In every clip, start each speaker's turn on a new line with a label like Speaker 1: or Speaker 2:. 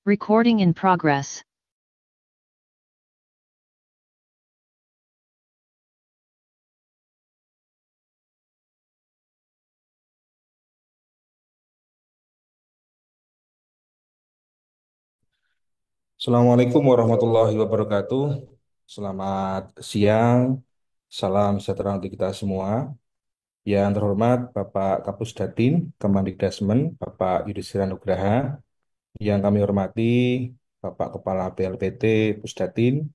Speaker 1: Recording in progress.
Speaker 2: Assalamualaikum warahmatullahi wabarakatuh. Selamat siang, salam sejahtera untuk kita semua. Yang terhormat Bapak Kapus Datin, Kemendikbudrismen, Bapak Yudhistira Nugraha. Yang kami hormati Bapak Kepala BLPT Pusdatin,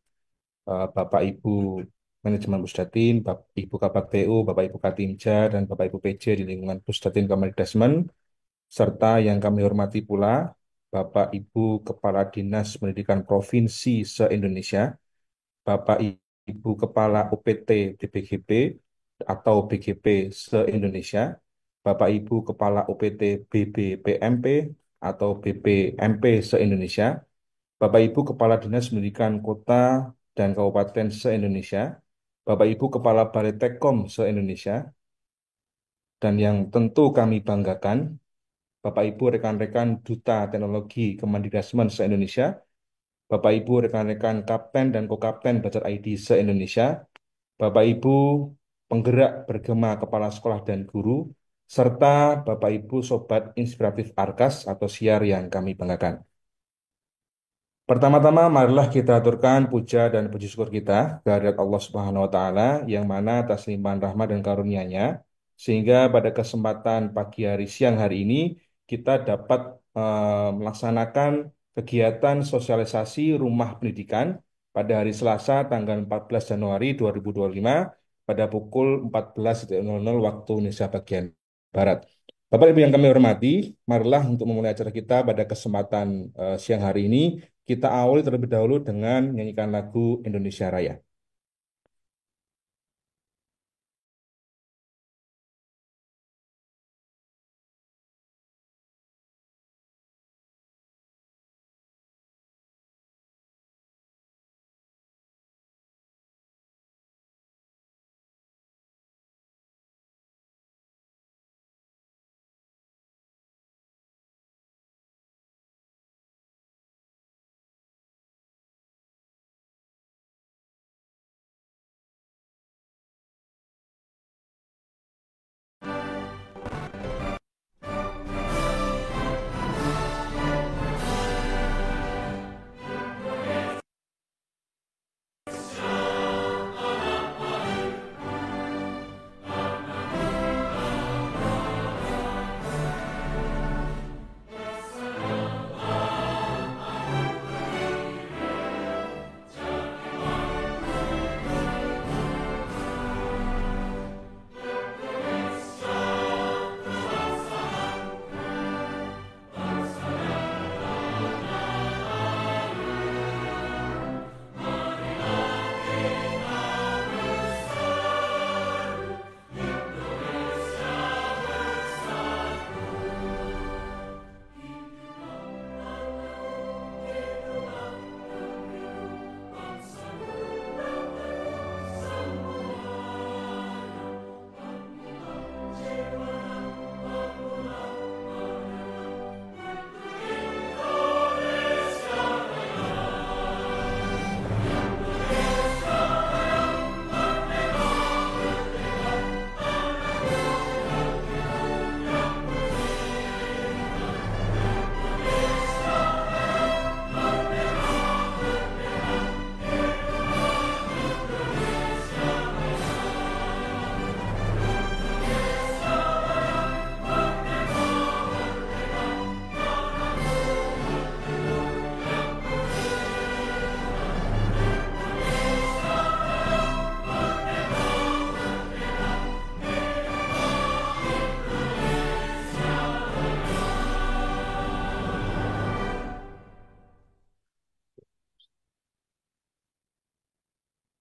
Speaker 2: Bapak Ibu Manajemen Pusdatin, Bapak Ibu Kabak PU, Bapak Ibu Katimja, dan Bapak Ibu PJ di lingkungan Pusdatin Kemendikbudrismen, serta yang kami hormati pula Bapak Ibu Kepala Dinas Pendidikan Provinsi se-Indonesia, Bapak Ibu Kepala UPT DBGP atau BGP se-Indonesia, Bapak Ibu Kepala UPT BBPMP atau BPMP se-Indonesia, Bapak Ibu Kepala Dinas Pendidikan Kota dan Kabupaten se-Indonesia, Bapak Ibu Kepala Balai Tekom se-Indonesia, dan yang tentu kami banggakan, Bapak Ibu rekan-rekan Duta Teknologi Kemendikbudrismen se-Indonesia, Bapak Ibu rekan-rekan Kapten dan Kokapten Belajar ID se-Indonesia, Bapak Ibu penggerak bergema kepala sekolah dan guru, serta Bapak Ibu Sobat Inspiratif Arkas atau Siar yang kami banggakan. Pertama-tama, marilah kita aturkan puja dan puji syukur kita kehadirat Allah Subhanahu wa Ta'ala, yang mana atas limpahan rahmat dan karunia-Nya, sehingga pada kesempatan pagi hari siang hari ini kita dapat melaksanakan kegiatan sosialisasi rumah pendidikan pada hari Selasa tanggal 14 Januari 2025 pada pukul 14.00 waktu Indonesia bagian Barat. Bapak Ibu yang kami hormati, marilah untuk memulai acara kita pada kesempatan siang hari ini kita awali terlebih dahulu dengan menyanyikan lagu Indonesia Raya.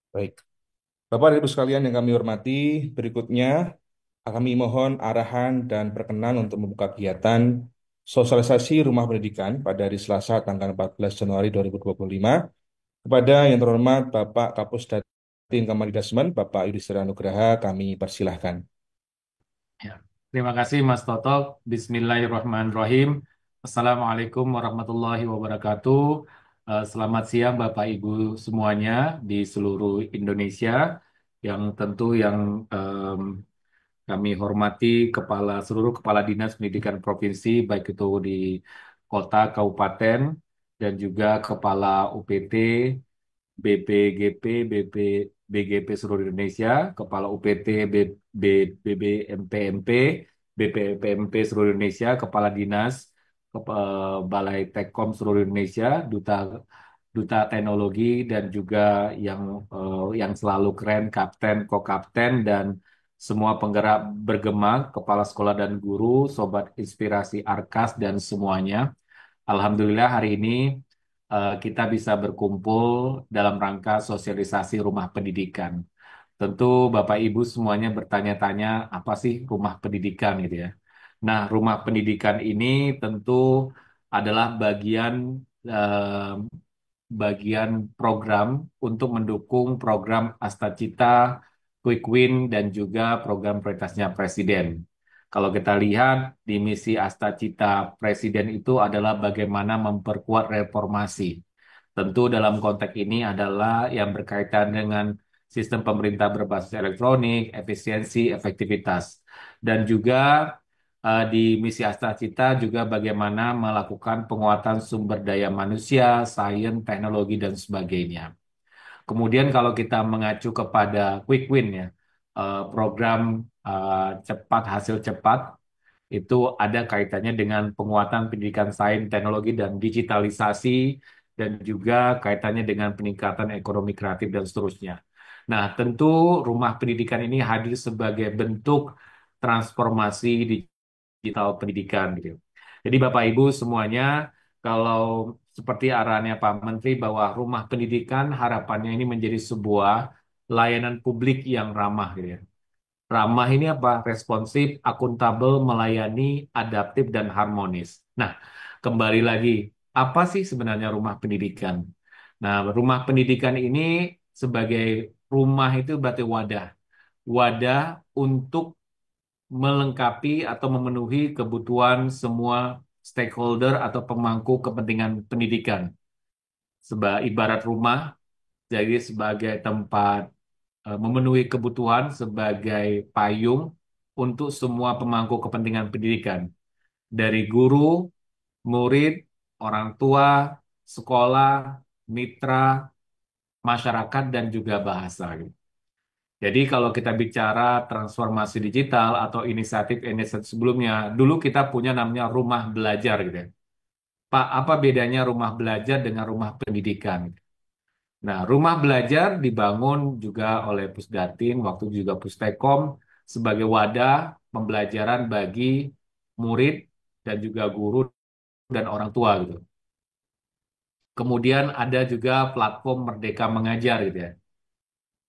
Speaker 2: Baik, Bapak dan Ibu sekalian yang kami hormati, berikutnya kami mohon arahan dan perkenan untuk membuka kegiatan sosialisasi rumah pendidikan pada hari Selasa tanggal 14 Januari 2025 kepada yang terhormat Bapak Kapus Datin Kemendikbudrismen, Bapak Yudhistira Nugraha, kami persilahkan.
Speaker 3: Ya. Terima kasih Mas Toto. Bismillahirrahmanirrahim.
Speaker 1: Assalamualaikum warahmatullahi wabarakatuh. Selamat siang Bapak Ibu semuanya di seluruh Indonesia. Yang tentu yang em, kami hormati seluruh kepala dinas pendidikan provinsi, baik itu di kota, kabupaten, dan juga kepala UPT, BPGP, BGP seluruh Indonesia, Kepala UPT, BBMPMP, BPMP seluruh Indonesia, Kepala Dinas, Balai Tekom seluruh Indonesia, Duta Duta Teknologi dan juga yang selalu keren, Kapten, Kokapten dan semua penggerak bergema, kepala sekolah dan guru, sobat inspirasi Arkas dan semuanya. Alhamdulillah hari ini kita bisa berkumpul dalam rangka sosialisasi rumah pendidikan. Tentu Bapak Ibu semuanya bertanya-tanya apa sih rumah pendidikan gitu ya. Nah, rumah pendidikan ini tentu adalah eh, bagian program untuk mendukung program Astacita, Quick Win, dan juga program prioritasnya Presiden. Kalau kita lihat di misi Astacita Presiden itu adalah bagaimana memperkuat reformasi. Tentu dalam konteks ini adalah yang berkaitan dengan sistem pemerintah berbasis elektronik, efisiensi, efektivitas. Dan juga di misi Astacita juga bagaimana melakukan penguatan sumber daya manusia, sains, teknologi, dan sebagainya. Kemudian kalau kita mengacu kepada Quick Win ya, program cepat hasil cepat, itu ada kaitannya dengan penguatan pendidikan sains, teknologi, dan digitalisasi, dan juga kaitannya dengan peningkatan ekonomi kreatif dan seterusnya. Nah, tentu rumah pendidikan ini hadir sebagai bentuk transformasi digital pendidikan gitu. Jadi Bapak Ibu semuanya, kalau seperti arahannya Pak Menteri bahwa rumah pendidikan harapannya ini menjadi sebuah layanan publik yang ramah gitu ya. Ramah ini apa? Responsif, akuntabel, melayani, adaptif, dan harmonis. Nah, kembali lagi, apa sih sebenarnya rumah pendidikan? Nah, rumah pendidikan ini sebagai rumah itu berarti wadah. Wadah untuk melengkapi atau memenuhi kebutuhan semua stakeholder atau pemangku kepentingan pendidikan. Ibarat rumah, jadi sebagai tempat memenuhi kebutuhan sebagai payung untuk semua pemangku kepentingan pendidikan, dari guru, murid, orang tua, sekolah, mitra, masyarakat, dan juga bahasa, gitu. Jadi kalau kita bicara transformasi digital atau inisiatif-inisiatif sebelumnya, dulu kita punya namanya rumah belajar gitu ya. Pak, apa bedanya rumah belajar dengan rumah pendidikan? Nah, rumah belajar dibangun juga oleh Pusdatin, waktu juga Pustekom, sebagai wadah pembelajaran bagi murid dan juga guru dan orang tua gitu. Kemudian ada juga platform Merdeka Mengajar gitu ya.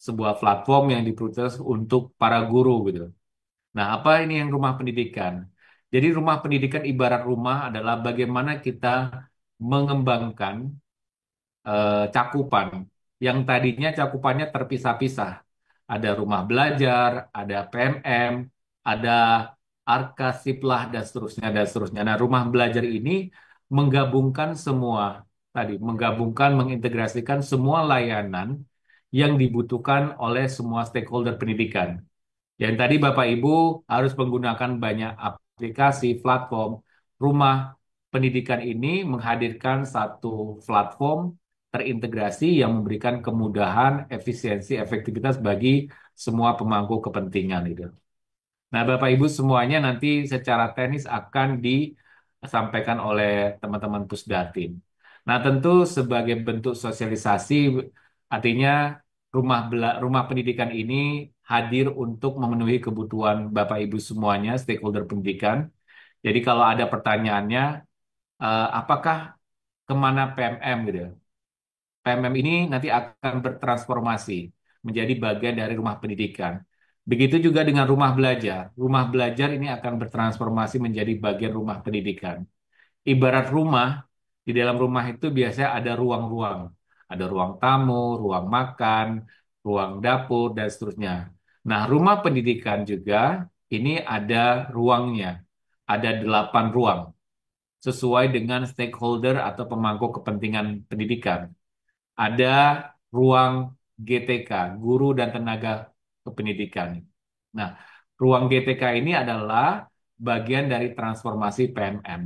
Speaker 1: Sebuah platform yang diproses untuk para guru gitu. Nah, apa ini yang rumah pendidikan? Jadi rumah pendidikan ibarat rumah adalah bagaimana kita mengembangkan cakupan yang tadinya cakupannya terpisah-pisah. Ada rumah belajar, ada PMM, ada Arkasiplah dan seterusnya dan seterusnya. Nah, rumah belajar ini menggabungkan semua menggabungkan, mengintegrasikan semua layanan yang dibutuhkan oleh semua stakeholder pendidikan. Yang tadi Bapak Ibu harus menggunakan banyak aplikasi, platform. Rumah pendidikan ini menghadirkan satu platform terintegrasi yang memberikan kemudahan, efisiensi, efektivitas bagi semua pemangku kepentingan itu. Nah, Bapak Ibu semuanya nanti secara teknis akan disampaikan oleh teman-teman Pusdatin. Nah, tentu sebagai bentuk sosialisasi, artinya rumah pendidikan ini hadir untuk memenuhi kebutuhan Bapak Ibu semuanya, stakeholder pendidikan. Jadi kalau ada pertanyaannya, apakah kemana PMM gitu ya? PMM ini nanti akan bertransformasi menjadi bagian dari rumah pendidikan. Begitu juga dengan rumah belajar. Rumah belajar ini akan bertransformasi menjadi bagian rumah pendidikan. Ibarat rumah, di dalam rumah itu biasanya ada ruang-ruang. Ada ruang tamu, ruang makan, ruang dapur, dan seterusnya. Nah, rumah pendidikan juga ini ada ruangnya. Ada 8 ruang. sesuai dengan stakeholder atau pemangku kepentingan pendidikan. Ada ruang GTK, guru dan tenaga kependidikan. Nah, ruang GTK ini adalah bagian dari transformasi PMM.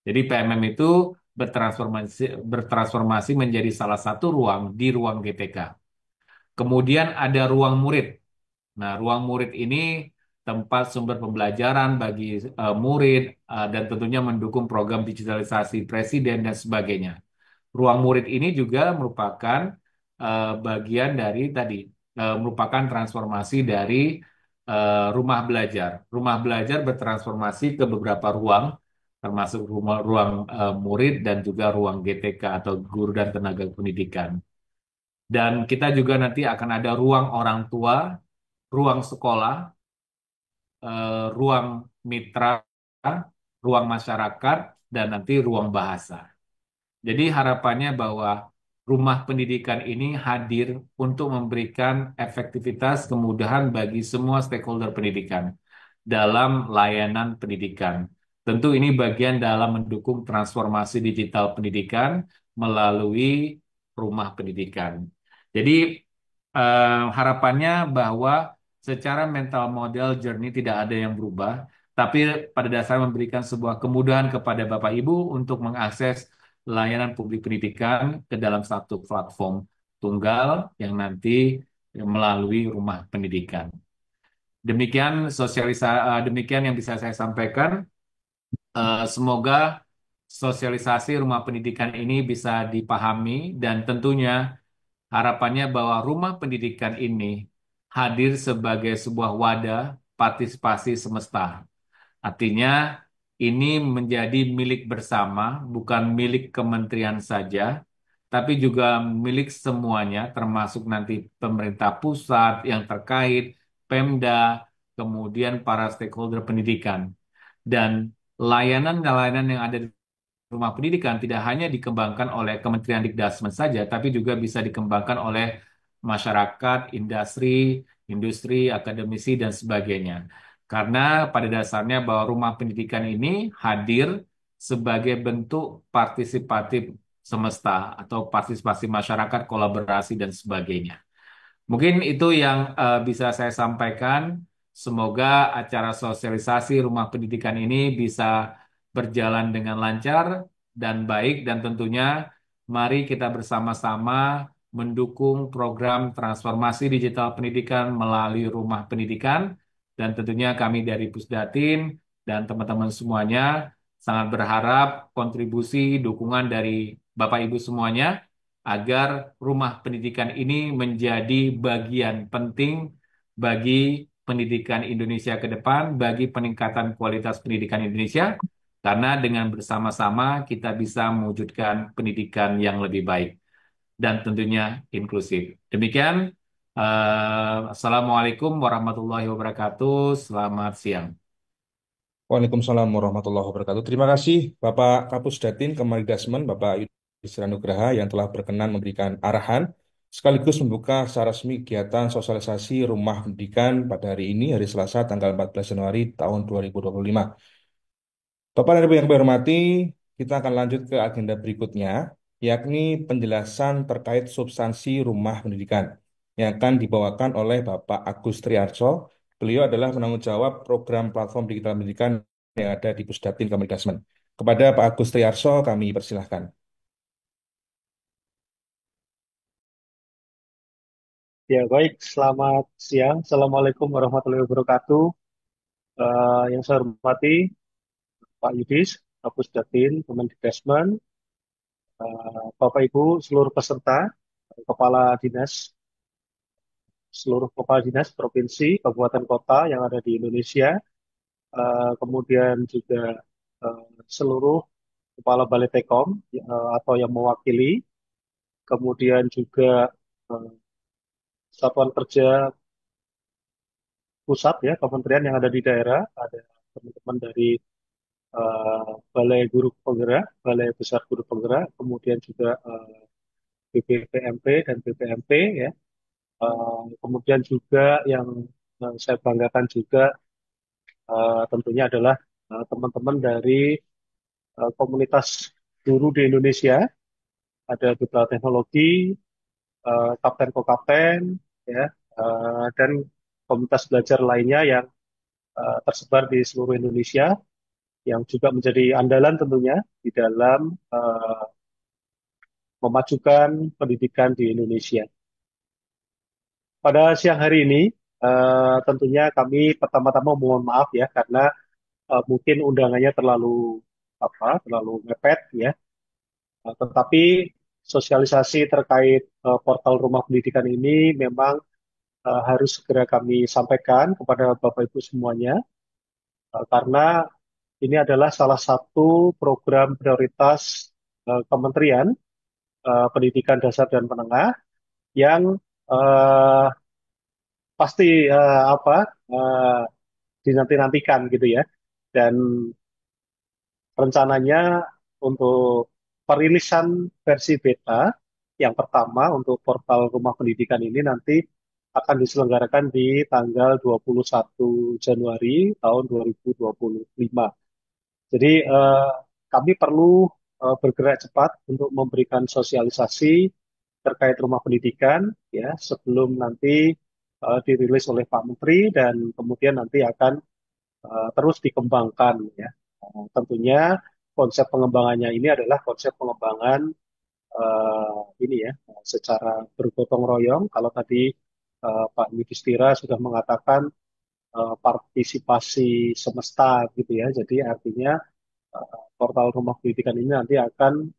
Speaker 1: Jadi PMM itu bertransformasi menjadi salah satu ruang di ruang GTK. Kemudian ada ruang murid. Nah, ruang murid ini tempat sumber pembelajaran bagi murid dan tentunya mendukung program digitalisasi presiden dan sebagainya. Ruang murid ini juga merupakan bagian dari tadi, merupakan transformasi dari rumah belajar. Rumah belajar bertransformasi ke beberapa ruang, termasuk ruang murid dan juga ruang GTK atau guru dan tenaga pendidikan. Dan kita juga nanti akan ada ruang orang tua, ruang sekolah, ruang mitra, ruang masyarakat, dan nanti ruang bahasa. Jadi harapannya bahwa rumah pendidikan ini hadir untuk memberikan efektivitas kemudahan bagi semua stakeholder pendidikan dalam layanan pendidikan. Tentu ini bagian dalam mendukung transformasi digital pendidikan melalui rumah pendidikan. Jadi harapannya bahwa secara mental model journey tidak ada yang berubah, tapi pada dasarnya memberikan sebuah kemudahan kepada Bapak Ibu untuk mengakses layanan publik pendidikan ke dalam satu platform tunggal yang nanti melalui rumah pendidikan. Demikian yang bisa saya sampaikan. Semoga sosialisasi rumah pendidikan ini bisa dipahami dan tentunya harapannya bahwa rumah pendidikan ini hadir sebagai sebuah wadah partisipasi semesta. Artinya ini menjadi milik bersama, bukan milik kementerian saja, tapi juga milik semuanya, termasuk nanti pemerintah pusat yang terkait, Pemda, kemudian para stakeholder pendidikan. Dan layanan-layanan yang ada di rumah pendidikan tidak hanya dikembangkan oleh Kementerian Dikdasmen saja, tapi juga bisa dikembangkan oleh masyarakat, industri, akademisi, dan sebagainya. Karena pada dasarnya bahwa rumah pendidikan ini hadir sebagai bentuk partisipatif semesta atau partisipasi masyarakat, kolaborasi, dan sebagainya. Mungkin itu yang bisa saya sampaikan. Semoga acara sosialisasi rumah pendidikan ini bisa berjalan dengan lancar dan baik, dan tentunya mari kita bersama-sama mendukung program transformasi digital pendidikan melalui rumah pendidikan, dan tentunya kami dari Pusdatin dan teman-teman semuanya sangat berharap kontribusi dukungan dari Bapak Ibu semuanya agar rumah pendidikan ini menjadi bagian penting bagi pendidikan Indonesia ke depan, bagi peningkatan kualitas pendidikan Indonesia, karena dengan bersama-sama kita bisa mewujudkan pendidikan yang lebih baik dan tentunya inklusif. Demikian, Assalamualaikum warahmatullahi wabarakatuh. Selamat siang.
Speaker 2: Waalaikumsalam warahmatullahi wabarakatuh. Terima kasih Bapak Kapus Datin Kemendikbudrismen, Bapak Yudhistira Nugraha yang telah berkenan memberikan arahan sekaligus membuka secara resmi kegiatan sosialisasi rumah pendidikan pada hari ini, hari Selasa, tanggal 14 Januari tahun 2025. Bapak dan Ibu yang kami hormati, kita akan lanjut ke agenda berikutnya, yakni penjelasan terkait substansi rumah pendidikan yang akan dibawakan oleh Bapak Agus Triarso. Beliau adalah penanggung jawab program platform digital pendidikan yang ada di Pusdatin Kemendikbudrismen. Kepada Pak Agus Triarso, kami persilahkan.
Speaker 3: Ya, baik. Selamat siang. Assalamualaikum warahmatullahi wabarakatuh. Yang saya hormati Pak Yudis, Kapus Datin, Kemendikbudrismen, Bapak Ibu, seluruh peserta, kepala dinas, seluruh kepala dinas provinsi, kabupaten kota yang ada di Indonesia, kemudian juga eh, seluruh kepala Balai Tekom atau yang mewakili, kemudian juga eh, satuan kerja pusat ya, kementerian yang ada di daerah, ada teman-teman dari Balai Guru Penggerak, Balai Besar Guru Penggerak, kemudian juga BPPMP dan BPMP ya. Kemudian juga yang saya banggakan juga tentunya adalah teman-teman dari komunitas guru di Indonesia, ada duta teknologi, kapten kopapten, ya, dan komunitas belajar lainnya yang tersebar di seluruh Indonesia, yang juga menjadi andalan tentunya di dalam memajukan pendidikan di Indonesia. Pada siang hari ini, tentunya kami pertama-tama mohon maaf ya karena mungkin undangannya terlalu mepet ya. Tetapi sosialisasi terkait portal rumah pendidikan ini memang harus segera kami sampaikan kepada Bapak Ibu semuanya karena ini adalah salah satu program prioritas Kementerian Pendidikan Dasar dan Menengah yang eh, pasti eh, dinanti-nantikan gitu ya. Dan rencananya untuk perilisan versi beta yang pertama untuk portal rumah pendidikan ini nanti akan diselenggarakan di tanggal 21 Januari tahun 2025. Jadi kami perlu bergerak cepat untuk memberikan sosialisasi terkait rumah pendidikan ya sebelum nanti dirilis oleh Pak Menteri dan kemudian nanti akan terus dikembangkan ya. Tentunya konsep pengembangannya ini adalah konsep pengembangan ini ya secara bergotong royong. Kalau tadi Pak Yudhistira sudah mengatakan partisipasi semesta gitu ya. Jadi artinya portal rumah pendidikan ini nanti akan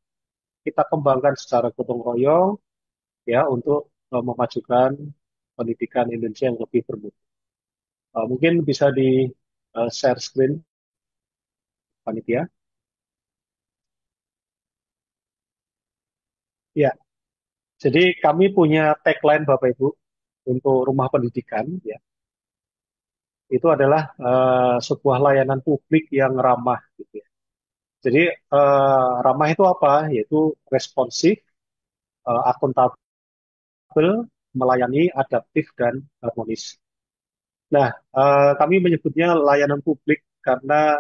Speaker 3: kita kembangkan secara gotong royong ya untuk memajukan pendidikan Indonesia yang lebih bermutu. Mungkin bisa di share screen panitia. Ya, jadi kami punya tagline Bapak Ibu untuk rumah pendidikan ya. Itu adalah sebuah layanan publik yang ramah gitu ya. Jadi ramah itu apa? Yaitu responsif, akuntabel, melayani, adaptif dan harmonis. Nah, kami menyebutnya layanan publik karena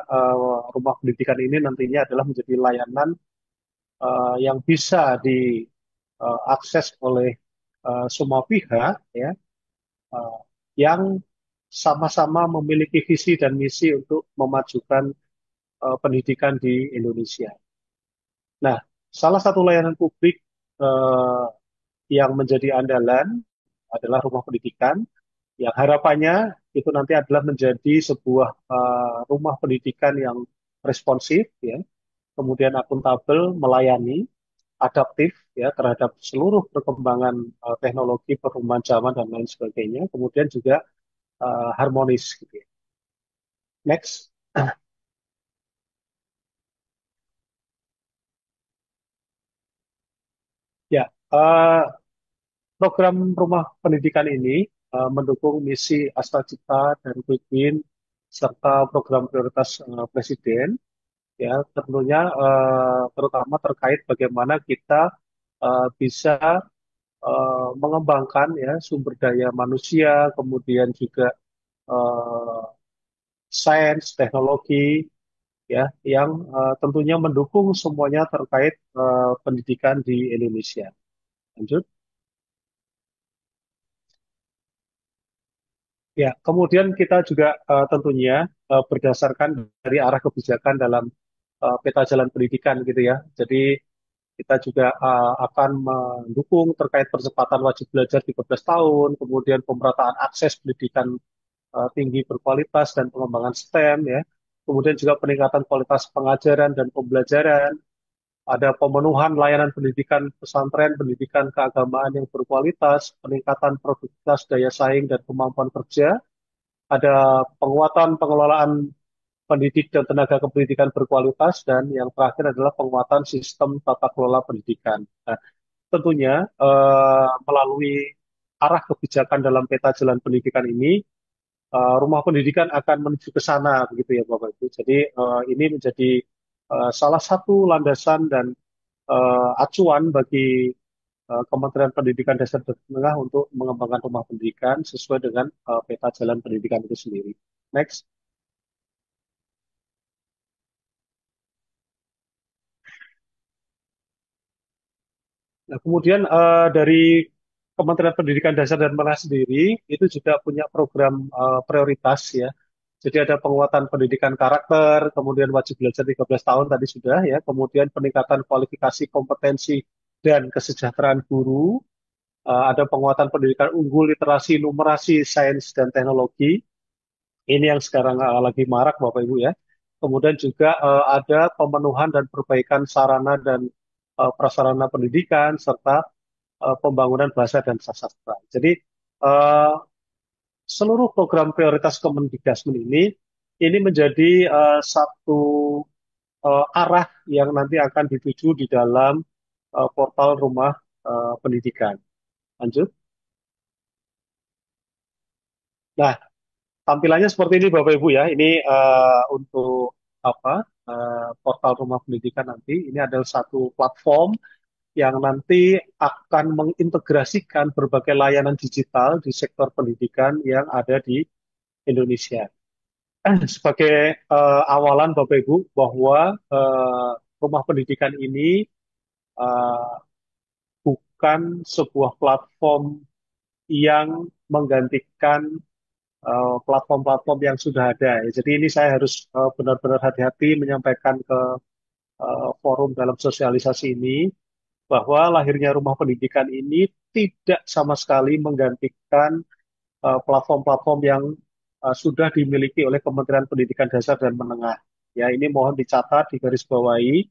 Speaker 3: rumah pendidikan ini nantinya adalah menjadi layanan yang bisa diakses oleh semua pihak ya eh, yang sama-sama memiliki visi dan misi untuk memajukan pendidikan di Indonesia. Nah, salah satu layanan publik eh, yang menjadi andalan adalah rumah pendidikan, yang harapannya itu nanti adalah menjadi sebuah rumah pendidikan yang responsif, ya, kemudian akuntabel, melayani, adaptif, ya, terhadap seluruh perkembangan teknologi, perubahan zaman dan lain sebagainya, kemudian juga harmonis, gitu ya. Next. Ya, program rumah pendidikan ini mendukung misi Asta Cipta dan Quick Win serta program prioritas Presiden, ya tentunya terutama terkait bagaimana kita bisa mengembangkan ya sumber daya manusia, kemudian juga eh, sains, teknologi, ya yang tentunya mendukung semuanya terkait pendidikan di Indonesia. Lanjut. Ya, kemudian kita juga tentunya berdasarkan dari arah kebijakan dalam peta jalan pendidikan gitu ya. Jadi kita juga akan mendukung terkait percepatan wajib belajar 13 tahun, kemudian pemerataan akses pendidikan tinggi berkualitas dan pengembangan STEM ya. Kemudian juga peningkatan kualitas pengajaran dan pembelajaran, ada pemenuhan layanan pendidikan pesantren, pendidikan keagamaan yang berkualitas, peningkatan produktivitas daya saing dan kemampuan kerja, ada penguatan pengelolaan pendidik dan tenaga kependidikan berkualitas, dan yang terakhir adalah penguatan sistem tata kelola pendidikan. Nah, tentunya melalui arah kebijakan dalam peta jalan pendidikan ini, rumah pendidikan akan menuju ke sana, begitu ya Bapak Ibu. Jadi ini menjadi salah satu landasan dan acuan bagi Kementerian Pendidikan Dasar dan Menengah untuk mengembangkan rumah pendidikan sesuai dengan peta jalan pendidikan itu sendiri. Next. Nah, kemudian dari Kementerian Pendidikan Dasar dan Menengah sendiri itu juga punya program prioritas ya. Jadi ada penguatan pendidikan karakter, kemudian wajib belajar 13 tahun tadi sudah ya, kemudian peningkatan kualifikasi kompetensi dan kesejahteraan guru, ada penguatan pendidikan unggul, literasi, numerasi, sains dan teknologi. Ini yang sekarang lagi marak Bapak Ibu ya. Kemudian juga ada pemenuhan dan perbaikan sarana dan prasarana pendidikan serta pembangunan bahasa dan sastra. Jadi eh, seluruh program prioritas Kemendikbud ini menjadi satu arah yang nanti akan dituju di dalam portal rumah pendidikan. Lanjut. Nah, tampilannya seperti ini Bapak Ibu ya. Ini untuk apa? Portal rumah pendidikan nanti. Ini adalah satu platform yang nanti akan mengintegrasikan berbagai layanan digital di sektor pendidikan yang ada di Indonesia. Sebagai awalan Bapak Ibu bahwa rumah pendidikan ini eh, bukan sebuah platform yang menggantikan platform-platform yang sudah ada. Jadi ini saya harus benar-benar hati-hati menyampaikan ke forum dalam sosialisasi ini bahwa lahirnya rumah pendidikan ini tidak sama sekali menggantikan platform-platform yang sudah dimiliki oleh Kementerian Pendidikan Dasar dan Menengah. Ya, ini mohon dicatat, digarisbawahi.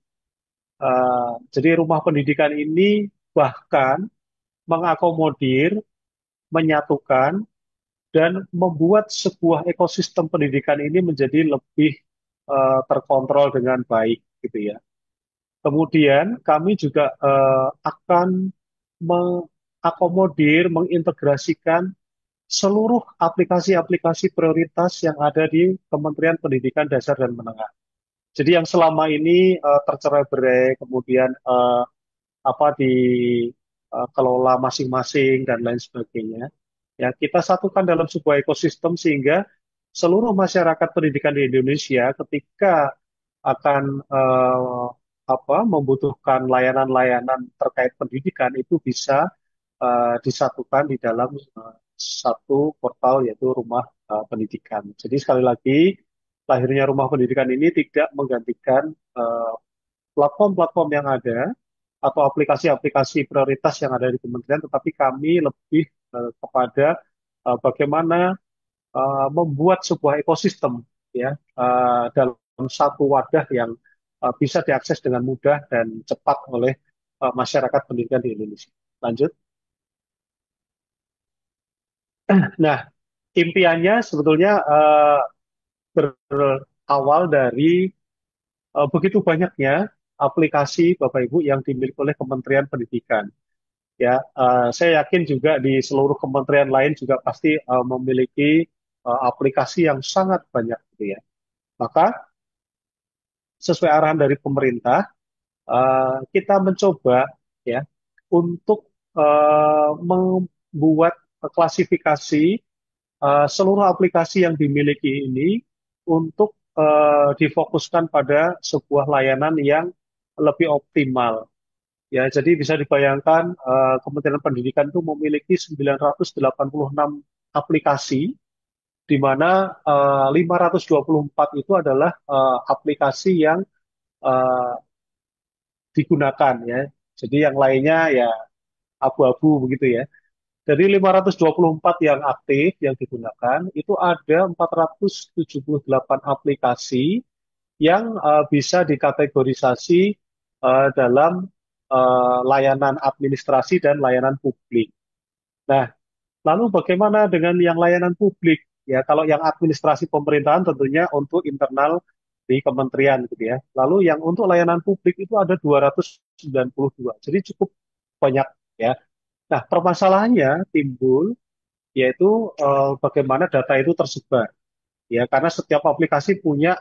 Speaker 3: Jadi rumah pendidikan ini bahkan mengakomodir, menyatukan, dan membuat sebuah ekosistem pendidikan ini menjadi lebih terkontrol dengan baik, gitu ya. Kemudian kami juga akan mengakomodir, mengintegrasikan seluruh aplikasi-aplikasi prioritas yang ada di Kementerian Pendidikan Dasar dan Menengah. Jadi yang selama ini tercerai-berai, kemudian apa dikelola masing-masing dan lain sebagainya. Ya, kita satukan dalam sebuah ekosistem sehingga seluruh masyarakat pendidikan di Indonesia ketika akan membutuhkan layanan-layanan terkait pendidikan itu bisa disatukan di dalam satu portal yaitu rumah pendidikan. Jadi sekali lagi lahirnya rumah pendidikan ini tidak menggantikan eh, platform-platform yang ada atau aplikasi-aplikasi prioritas yang ada di kementerian, tetapi kami lebih kepada bagaimana membuat sebuah ekosistem ya dalam satu wadah yang bisa diakses dengan mudah dan cepat oleh masyarakat pendidikan di Indonesia. Lanjut. Nah, impiannya sebetulnya berawal dari begitu banyaknya aplikasi Bapak Ibu yang dimiliki oleh Kementerian Pendidikan. Ya, saya yakin juga di seluruh kementerian lain juga pasti memiliki aplikasi yang sangat banyak, gitu ya. Maka sesuai arahan dari pemerintah, kita mencoba ya untuk membuat klasifikasi seluruh aplikasi yang dimiliki ini untuk difokuskan pada sebuah layanan yang lebih optimal. Ya, jadi bisa dibayangkan Kementerian Pendidikan itu memiliki 986 aplikasi, di mana 524 itu adalah aplikasi yang eh, digunakan ya. Jadi yang lainnya ya abu-abu begitu ya. Dari 524 yang aktif yang digunakan, itu ada 478 aplikasi yang bisa dikategorisasi dalam layanan administrasi dan layanan publik. Nah, lalu bagaimana dengan yang layanan publik? Ya, kalau yang administrasi pemerintahan tentunya untuk internal di kementerian gitu ya. Lalu yang untuk layanan publik itu ada 292. Jadi cukup banyak ya. Nah, permasalahannya timbul yaitu bagaimana data itu tersebar. Ya, karena setiap aplikasi punya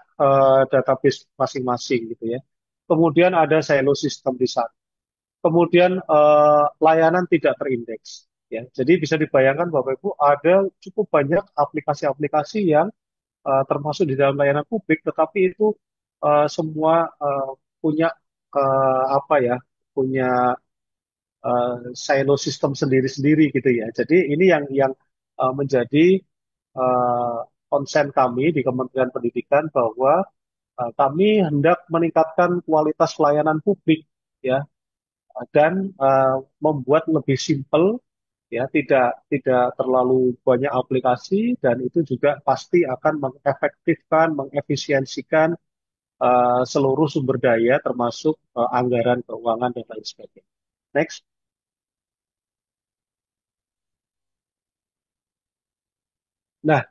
Speaker 3: database masing-masing gitu ya. Kemudian ada silo sistem di sana. Kemudian layanan tidak terindeks. Ya, jadi bisa dibayangkan Bapak Ibu ada cukup banyak aplikasi-aplikasi yang termasuk di dalam layanan publik, tetapi itu semua punya apa ya, punya silo sistem sendiri-sendiri gitu ya. Jadi ini yang menjadi eh, konsen kami di Kementerian Pendidikan bahwa kami hendak meningkatkan kualitas pelayanan publik ya dan membuat lebih simpel ya tidak terlalu banyak aplikasi dan itu juga pasti akan mengefektifkan mengefisiensikan seluruh sumber daya termasuk anggaran keuangan dan lain sebagainya. Next. Nah,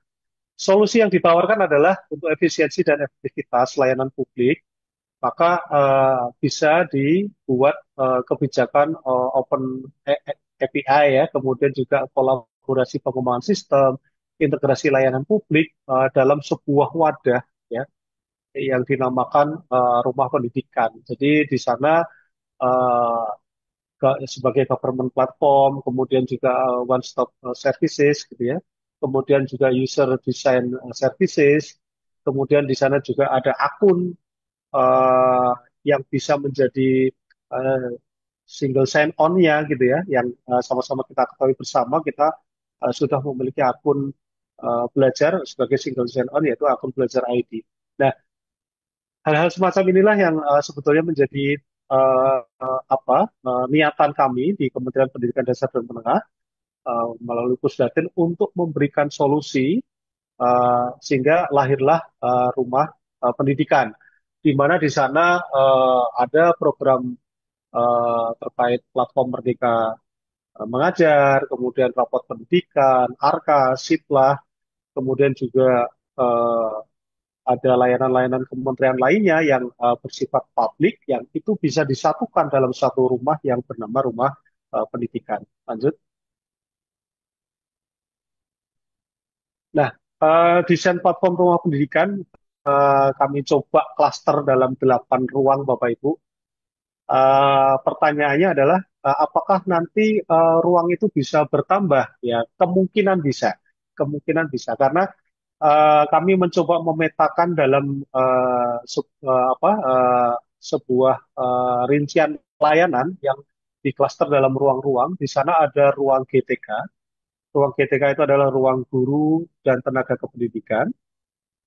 Speaker 3: solusi yang ditawarkan adalah untuk efisiensi dan efektivitas layanan publik, maka bisa dibuat kebijakan open API ya, kemudian juga kolaborasi pengembangan sistem, integrasi layanan publik dalam sebuah wadah ya yang dinamakan rumah pendidikan. Jadi di sana eh, sebagai government platform, kemudian juga one stop services gitu ya. Kemudian juga user design services. Kemudian di sana juga ada akun eh, yang bisa menjadi eh, single sign on-nya gitu ya, yang sama-sama kita ketahui bersama kita sudah memiliki akun belajar sebagai single sign on yaitu akun belajar ID. Nah, hal-hal semacam inilah yang sebetulnya menjadi niatan kami di Kementerian Pendidikan Dasar dan Menengah melalui Pusdatin untuk memberikan solusi sehingga lahirlah rumah pendidikan, di mana di sana ada program terkait platform Merdeka Mengajar, kemudian rapot pendidikan, ARKA, Siplah, kemudian juga eh, ada layanan-layanan kementerian lainnya yang bersifat publik yang itu bisa disatukan dalam satu rumah yang bernama rumah pendidikan. Lanjut. Nah, desain platform rumah pendidikan kami coba klaster dalam 8 ruang Bapak Ibu. Pertanyaannya adalah apakah nanti ruang itu bisa bertambah? Ya, kemungkinan bisa karena kami mencoba memetakan dalam sebuah rincian layanan yang di klaster dalam ruang-ruang. Di sana ada ruang GTK. Ruang GTK itu adalah ruang guru dan tenaga kependidikan.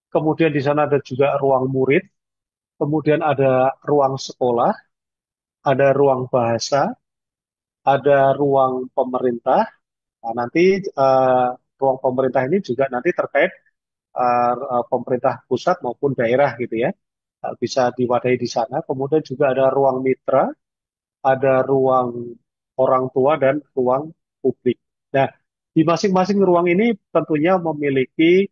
Speaker 3: Kemudian di sana ada juga ruang murid. Kemudian ada ruang sekolah, ada ruang bahasa, ada ruang pemerintah. Nah, nanti eh, ruang pemerintah ini juga nanti terkait pemerintah pusat maupun daerah gitu ya. Bisa diwadahi di sana. Kemudian juga ada ruang mitra, ada ruang orang tua dan ruang publik. Nah, di masing-masing ruang ini tentunya memiliki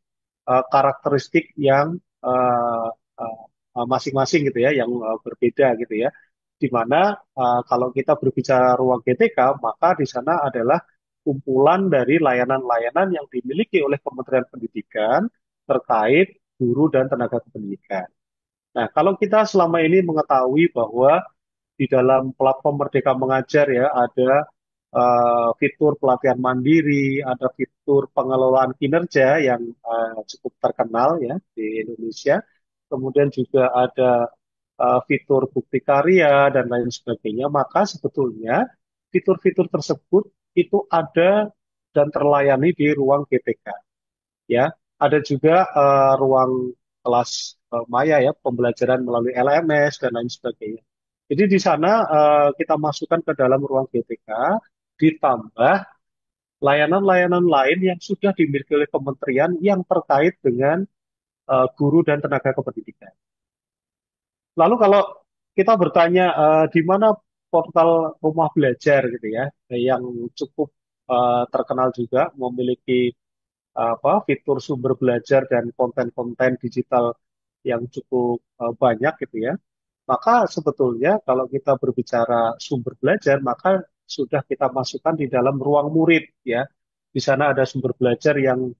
Speaker 3: karakteristik yang uh, masing-masing gitu ya, yang berbeda gitu ya. Di mana kalau kita berbicara ruang GTK, maka di sana adalah kumpulan dari layanan-layanan yang dimiliki oleh Kementerian Pendidikan terkait guru dan tenaga kependidikan. Nah, kalau kita selama ini mengetahui bahwa di dalam platform Merdeka Mengajar ya ada fitur pelatihan mandiri, ada fitur pengelolaan kinerja yang cukup terkenal ya di Indonesia. Kemudian juga ada fitur bukti karya dan lain sebagainya. Maka sebetulnya fitur-fitur tersebut itu ada dan terlayani di ruang GTK ya. Ada juga ruang kelas maya ya, pembelajaran melalui LMS dan lain sebagainya. Jadi di sana kita masukkan ke dalam ruang GTK, ditambah layanan-layanan lain yang sudah dimiliki oleh kementerian yang terkait dengan guru dan tenaga kependidikan. Lalu kalau kita bertanya di mana portal rumah belajar gitu ya, yang cukup terkenal juga memiliki fitur sumber belajar dan konten-konten digital yang cukup banyak gitu ya. Maka sebetulnya kalau kita berbicara sumber belajar, maka sudah kita masukkan di dalam ruang murid ya. Di sana ada sumber belajar yang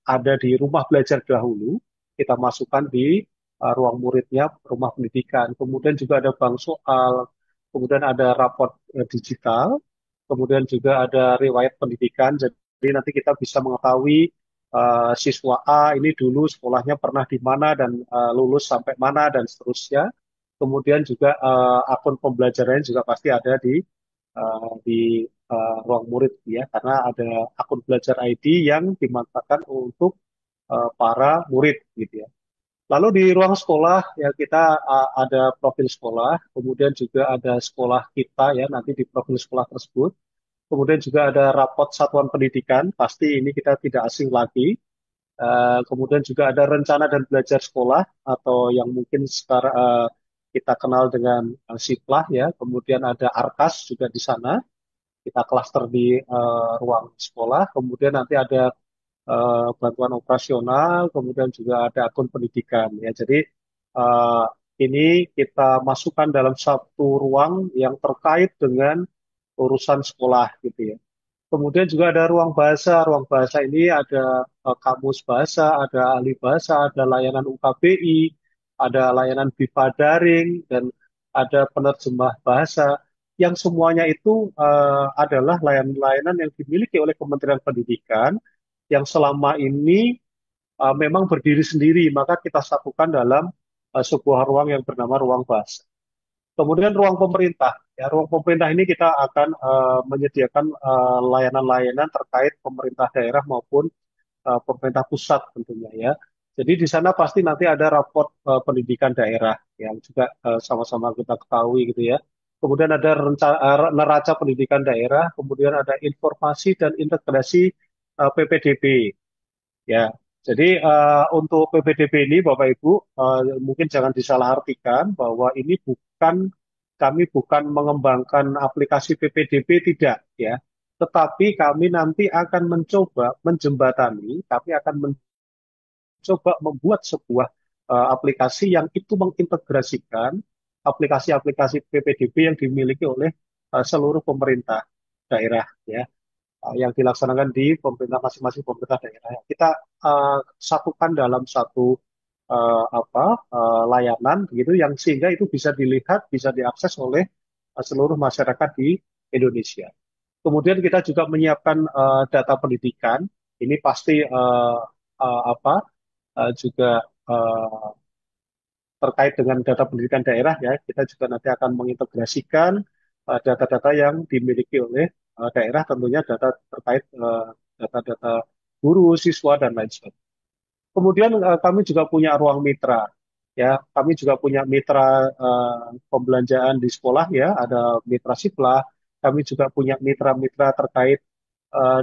Speaker 3: ada di rumah belajar dahulu, kita masukkan di ruang muridnya rumah pendidikan. Kemudian juga ada bank soal, kemudian ada raport digital, kemudian juga ada riwayat pendidikan. Jadi nanti kita bisa mengetahui siswa A ini dulu sekolahnya pernah di mana dan lulus sampai mana dan seterusnya. Kemudian juga akun pembelajarannya juga pasti ada di di ruang murid ya, karena ada akun belajar ID yang dimanfaatkan untuk para murid gitu ya. Lalu di ruang sekolah ya kita ada profil sekolah, kemudian juga ada sekolah kita ya nanti di profil sekolah tersebut. Kemudian juga ada rapot satuan pendidikan, pasti ini kita tidak asing lagi. Kemudian juga ada rencana dan belajar sekolah atau yang mungkin sekarang kita kenal dengan Siplah ya. Kemudian ada Arkas juga di sana. Kita klaster di ruang sekolah. Kemudian nanti ada bantuan operasional, kemudian juga ada akun pendidikan ya. Jadi eh, ini kita masukkan dalam satu ruang yang terkait dengan urusan sekolah gitu ya. Kemudian juga ada ruang bahasa. Ruang bahasa ini ada kamus bahasa, ada ahli bahasa, ada layanan UKBI, ada layanan BIPA daring, dan ada penerjemah bahasa. Yang semuanya itu adalah layanan-layanan yang dimiliki oleh Kementerian Pendidikan yang selama ini memang berdiri sendiri, maka kita satukan dalam sebuah ruang yang bernama ruang bahasa. Kemudian ruang pemerintah. Ya, ruang pemerintah ini kita akan menyediakan layanan-layanan terkait pemerintah daerah maupun pemerintah pusat tentunya ya. Jadi di sana pasti nanti ada raport pendidikan daerah yang juga sama-sama kita ketahui gitu ya. Kemudian ada neraca pendidikan daerah, kemudian ada informasi dan integrasi PPDB. Ya, jadi untuk PPDB ini Bapak Ibu mungkin jangan disalahartikan bahwa ini kami bukan mengembangkan aplikasi PPDB tidak ya, tetapi kami nanti akan mencoba menjembatani, kami akan mencoba membuat sebuah aplikasi yang itu mengintegrasikan aplikasi-aplikasi PPDB yang dimiliki oleh seluruh pemerintah daerah ya yang dilaksanakan di pemerintah masing-masing pemerintah daerah. Kita satukan dalam satu layanan gitu yang sehingga itu bisa dilihat, bisa diakses oleh seluruh masyarakat di Indonesia. Kemudian kita juga menyiapkan data pendidikan. Ini pasti juga uh, terkait dengan data pendidikan daerah ya, kita juga nanti akan mengintegrasikan data-data yang dimiliki oleh daerah, tentunya data terkait data-data guru, siswa dan lain sebagainya. Kemudian kami juga punya ruang mitra, ya, kami juga punya mitra pembelanjaan di sekolah ya, ada mitra Siplah, kami juga punya mitra-mitra terkait eh,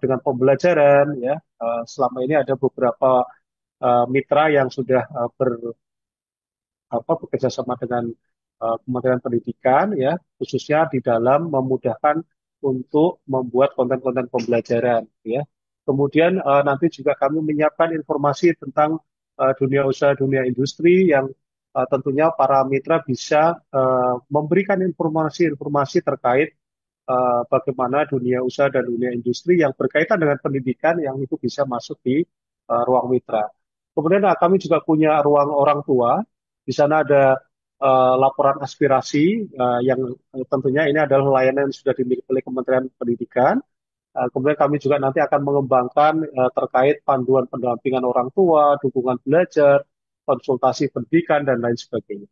Speaker 3: dengan pembelajaran ya. Selama ini ada beberapa mitra yang sudah bekerja sama dengan Kementerian Pendidikan ya khususnya di dalam memudahkan untuk membuat konten-konten pembelajaran ya. Kemudian nanti juga kami menyiapkan informasi tentang dunia usaha, dunia industri yang tentunya para mitra bisa memberikan informasi-informasi terkait bagaimana dunia usaha dan dunia industri yang berkaitan dengan pendidikan yang itu bisa masuk di ruang mitra. Kemudian kami juga punya ruang orang tua. Di sana ada laporan aspirasi yang tentunya ini adalah layanan yang sudah dimiliki oleh Kementerian Pendidikan. Kemudian kami juga nanti akan mengembangkan terkait panduan pendampingan orang tua, dukungan belajar, konsultasi pendidikan, dan lain sebagainya.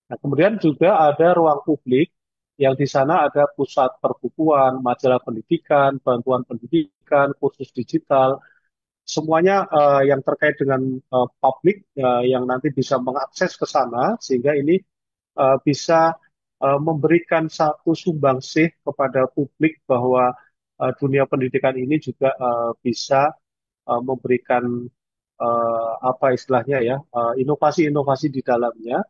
Speaker 3: Nah, kemudian juga ada ruang publik yang di sana ada pusat perbukuan, majalah pendidikan, bantuan pendidikan, kursus digital, semuanya yang terkait dengan publik yang nanti bisa mengakses ke sana sehingga ini bisa memberikan satu sumbangsih kepada publik bahwa dunia pendidikan ini juga bisa memberikan apa istilahnya ya inovasi-inovasi di dalamnya.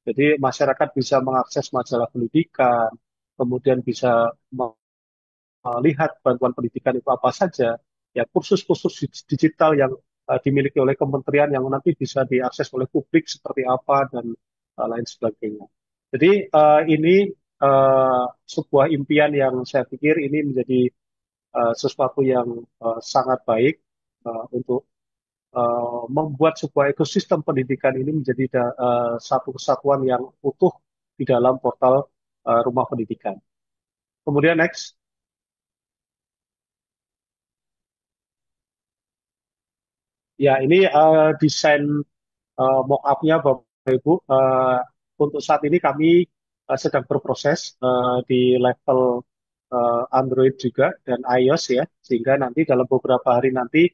Speaker 3: Jadi masyarakat bisa mengakses majalah pendidikan, kemudian bisa melihat bantuan pendidikan itu apa saja, ya kursus-kursus digital yang dimiliki oleh kementerian yang nanti bisa diakses oleh publik seperti apa dan lain sebagainya. Jadi ini sebuah impian yang saya pikir ini menjadi sesuatu yang sangat baik untuk membuat sebuah ekosistem pendidikan ini menjadi satu kesatuan yang utuh di dalam portal rumah pendidikan. Kemudian next. Ya, ini desain mock up-nya Bapak Ibu. Untuk saat ini kami sedang berproses di level Android juga dan iOS ya, sehingga nanti dalam beberapa hari nanti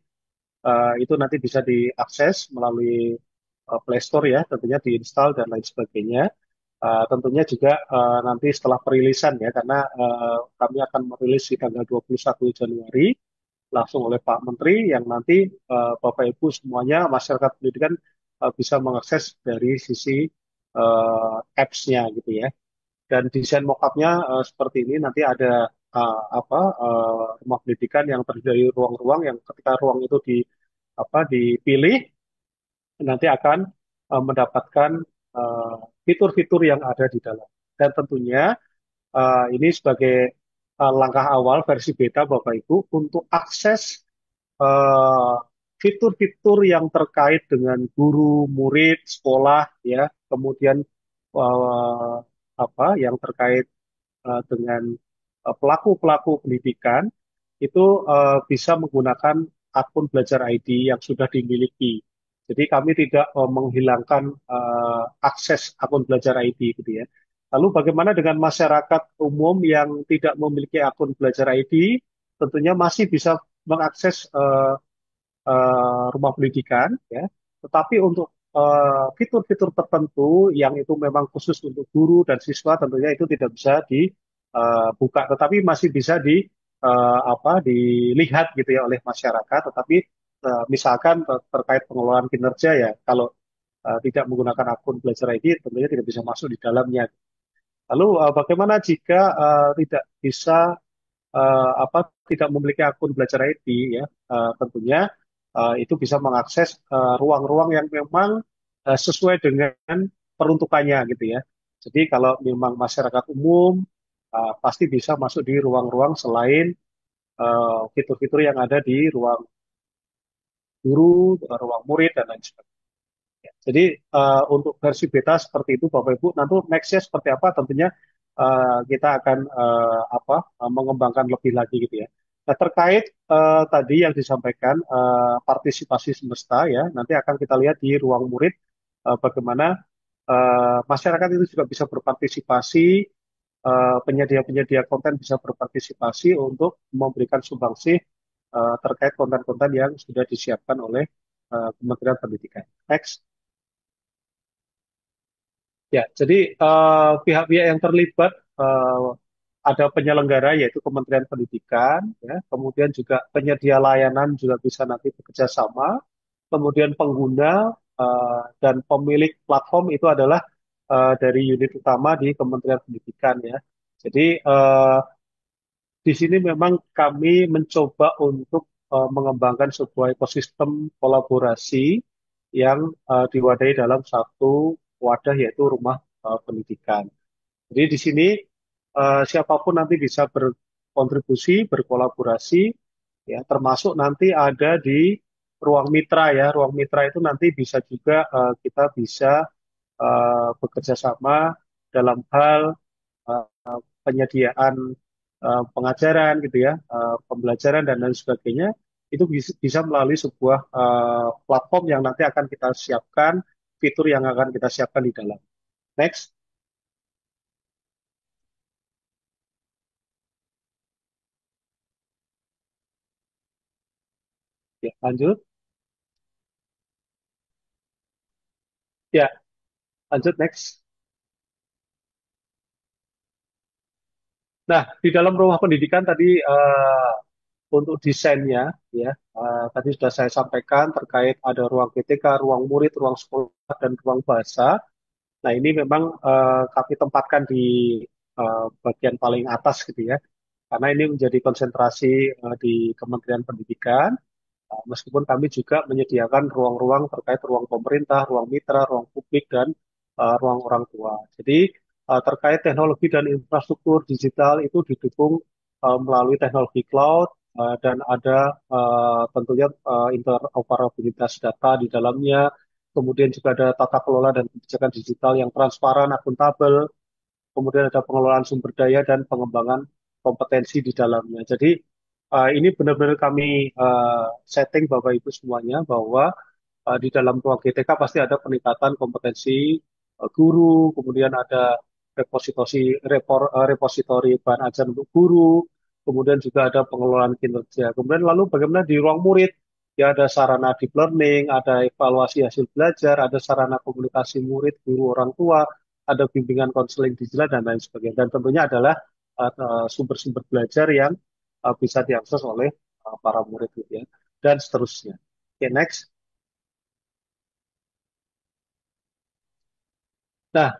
Speaker 3: itu nanti bisa diakses melalui Play Store ya, tentunya diinstal dan lain sebagainya. Tentunya juga nanti setelah perilisan ya, karena kami akan merilis di tanggal 21 Januari langsung oleh Pak Menteri yang nanti Bapak Ibu semuanya masyarakat pendidikan bisa mengakses dari sisi apps-nya gitu ya. Dan desain mock-up-nya seperti ini nanti ada rumah pendidikan yang terdiri dari ruang-ruang yang ketika ruang itu dipilih nanti akan mendapatkan eh, fitur-fitur yang ada di dalam. Dan tentunya ini sebagai langkah awal versi beta Bapak Ibu untuk akses eh, fitur-fitur yang terkait dengan guru, murid, sekolah, ya, kemudian eh, yang terkait dengan pelaku-pelaku pendidikan itu bisa menggunakan akun Belajar ID yang sudah dimiliki. Jadi kami tidak menghilangkan akses akun Belajar ID gitu ya. Lalu bagaimana dengan masyarakat umum yang tidak memiliki akun Belajar ID? Tentunya masih bisa mengakses rumah pendidikan, ya. Tetapi untuk fitur-fitur tertentu yang itu memang khusus untuk guru dan siswa, tentunya itu tidak bisa dibuka, tetapi masih bisa dilihat gitu ya oleh masyarakat. Tetapi misalkan terkait pengelolaan kinerja ya, kalau tidak menggunakan akun Belajar ID, tentunya tidak bisa masuk di dalamnya. Lalu bagaimana jika tidak bisa tidak memiliki akun Belajar ID ya, tentunya itu bisa mengakses ruang-ruang yang memang sesuai dengan peruntukannya gitu ya. Jadi kalau memang masyarakat umum pasti bisa masuk di ruang-ruang selain fitur-fitur yang ada di ruang guru, ruang murid dan lain sebagainya. Jadi untuk versi beta seperti itu Bapak Ibu. Nanti nextnya seperti apa tentunya kita akan mengembangkan lebih lagi gitu ya. Nah terkait tadi yang disampaikan partisipasi semesta ya, nanti akan kita lihat di ruang murid bagaimana masyarakat itu juga bisa berpartisipasi, penyedia-penyedia konten bisa berpartisipasi untuk memberikan sumbangsih terkait konten-konten yang sudah disiapkan oleh Kementerian Pendidikan. Next. Ya, jadi pihak-pihak yang terlibat ada penyelenggara yaitu Kementerian Pendidikan, ya, kemudian juga penyedia layanan juga bisa nanti bekerja sama, kemudian pengguna dan pemilik platform itu adalah dari unit utama di Kementerian Pendidikan ya. Jadi di sini memang kami mencoba untuk mengembangkan sebuah ekosistem kolaborasi yang diwadahi dalam satu wadah yaitu rumah pendidikan. Jadi di sini siapapun nanti bisa berkontribusi, berkolaborasi, ya termasuk nanti ada di ruang mitra ya. Ruang mitra itu nanti bisa juga kita bisa bekerja sama dalam hal penyediaan pengajaran gitu ya, pembelajaran dan lain sebagainya. Itu bisa melalui sebuah platform yang nanti akan kita siapkan, fitur yang akan kita siapkan di dalam. Next. Ya, lanjut. Ya, lanjut next. Nah, di dalam rumah pendidikan tadi untuk desainnya, ya, tadi sudah saya sampaikan terkait ada ruang PTK, ruang murid, ruang sekolah, dan ruang bahasa. Nah, ini memang kami tempatkan di bagian paling atas gitu ya, karena ini menjadi konsentrasi di Kementerian Pendidikan. Meskipun kami juga menyediakan ruang-ruang terkait ruang pemerintah, ruang mitra, ruang publik, dan ruang orang tua. Jadi terkait teknologi dan infrastruktur digital itu didukung melalui teknologi cloud dan ada tentunya interoperabilitas data di dalamnya. Kemudian juga ada tata kelola dan kebijakan digital yang transparan, akuntabel. Kemudian ada pengelolaan sumber daya dan pengembangan kompetensi di dalamnya. Jadi ini benar-benar kami setting Bapak Ibu semuanya bahwa di dalam ruang GTK pasti ada peningkatan kompetensi guru, kemudian ada repositori bahan ajar untuk guru, kemudian juga ada pengelolaan kinerja. Kemudian lalu bagaimana di ruang murid? Ya ada sarana deep learning, ada evaluasi hasil belajar, ada sarana komunikasi murid, guru, orang tua, ada bimbingan konseling digital dan lain sebagainya. Dan tentunya adalah sumber-sumber belajar yang bisa diakses oleh para murid gitu ya, dan seterusnya. Oke, next. Nah,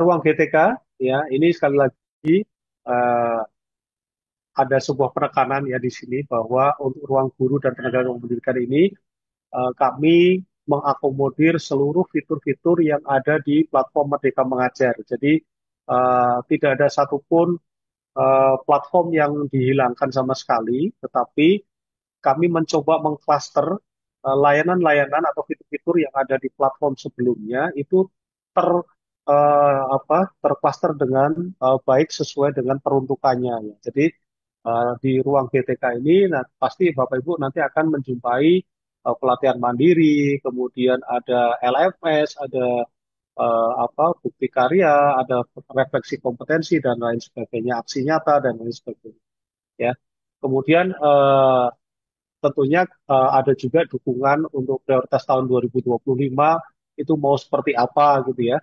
Speaker 3: ruang GTK ya ini sekali lagi eh, ada sebuah penekanan ya di sini bahwa untuk ruang guru dan tenaga pendidikan ini kami mengakomodir seluruh fitur-fitur yang ada di platform Merdeka Mengajar. Jadi tidak ada satupun platform yang dihilangkan sama sekali, tetapi kami mencoba mengcluster layanan-layanan atau fitur-fitur yang ada di platform sebelumnya itu ter tercluster dengan baik sesuai dengan peruntukannya ya. Jadi di ruang GTK ini nah, pasti Bapak Ibu nanti akan menjumpai pelatihan mandiri, kemudian ada LMS, ada bukti karya, ada refleksi kompetensi dan lain sebagainya, aksi nyata dan lain sebagainya ya. Kemudian tentunya ada juga dukungan untuk prioritas tahun 2025 itu mau seperti apa gitu ya.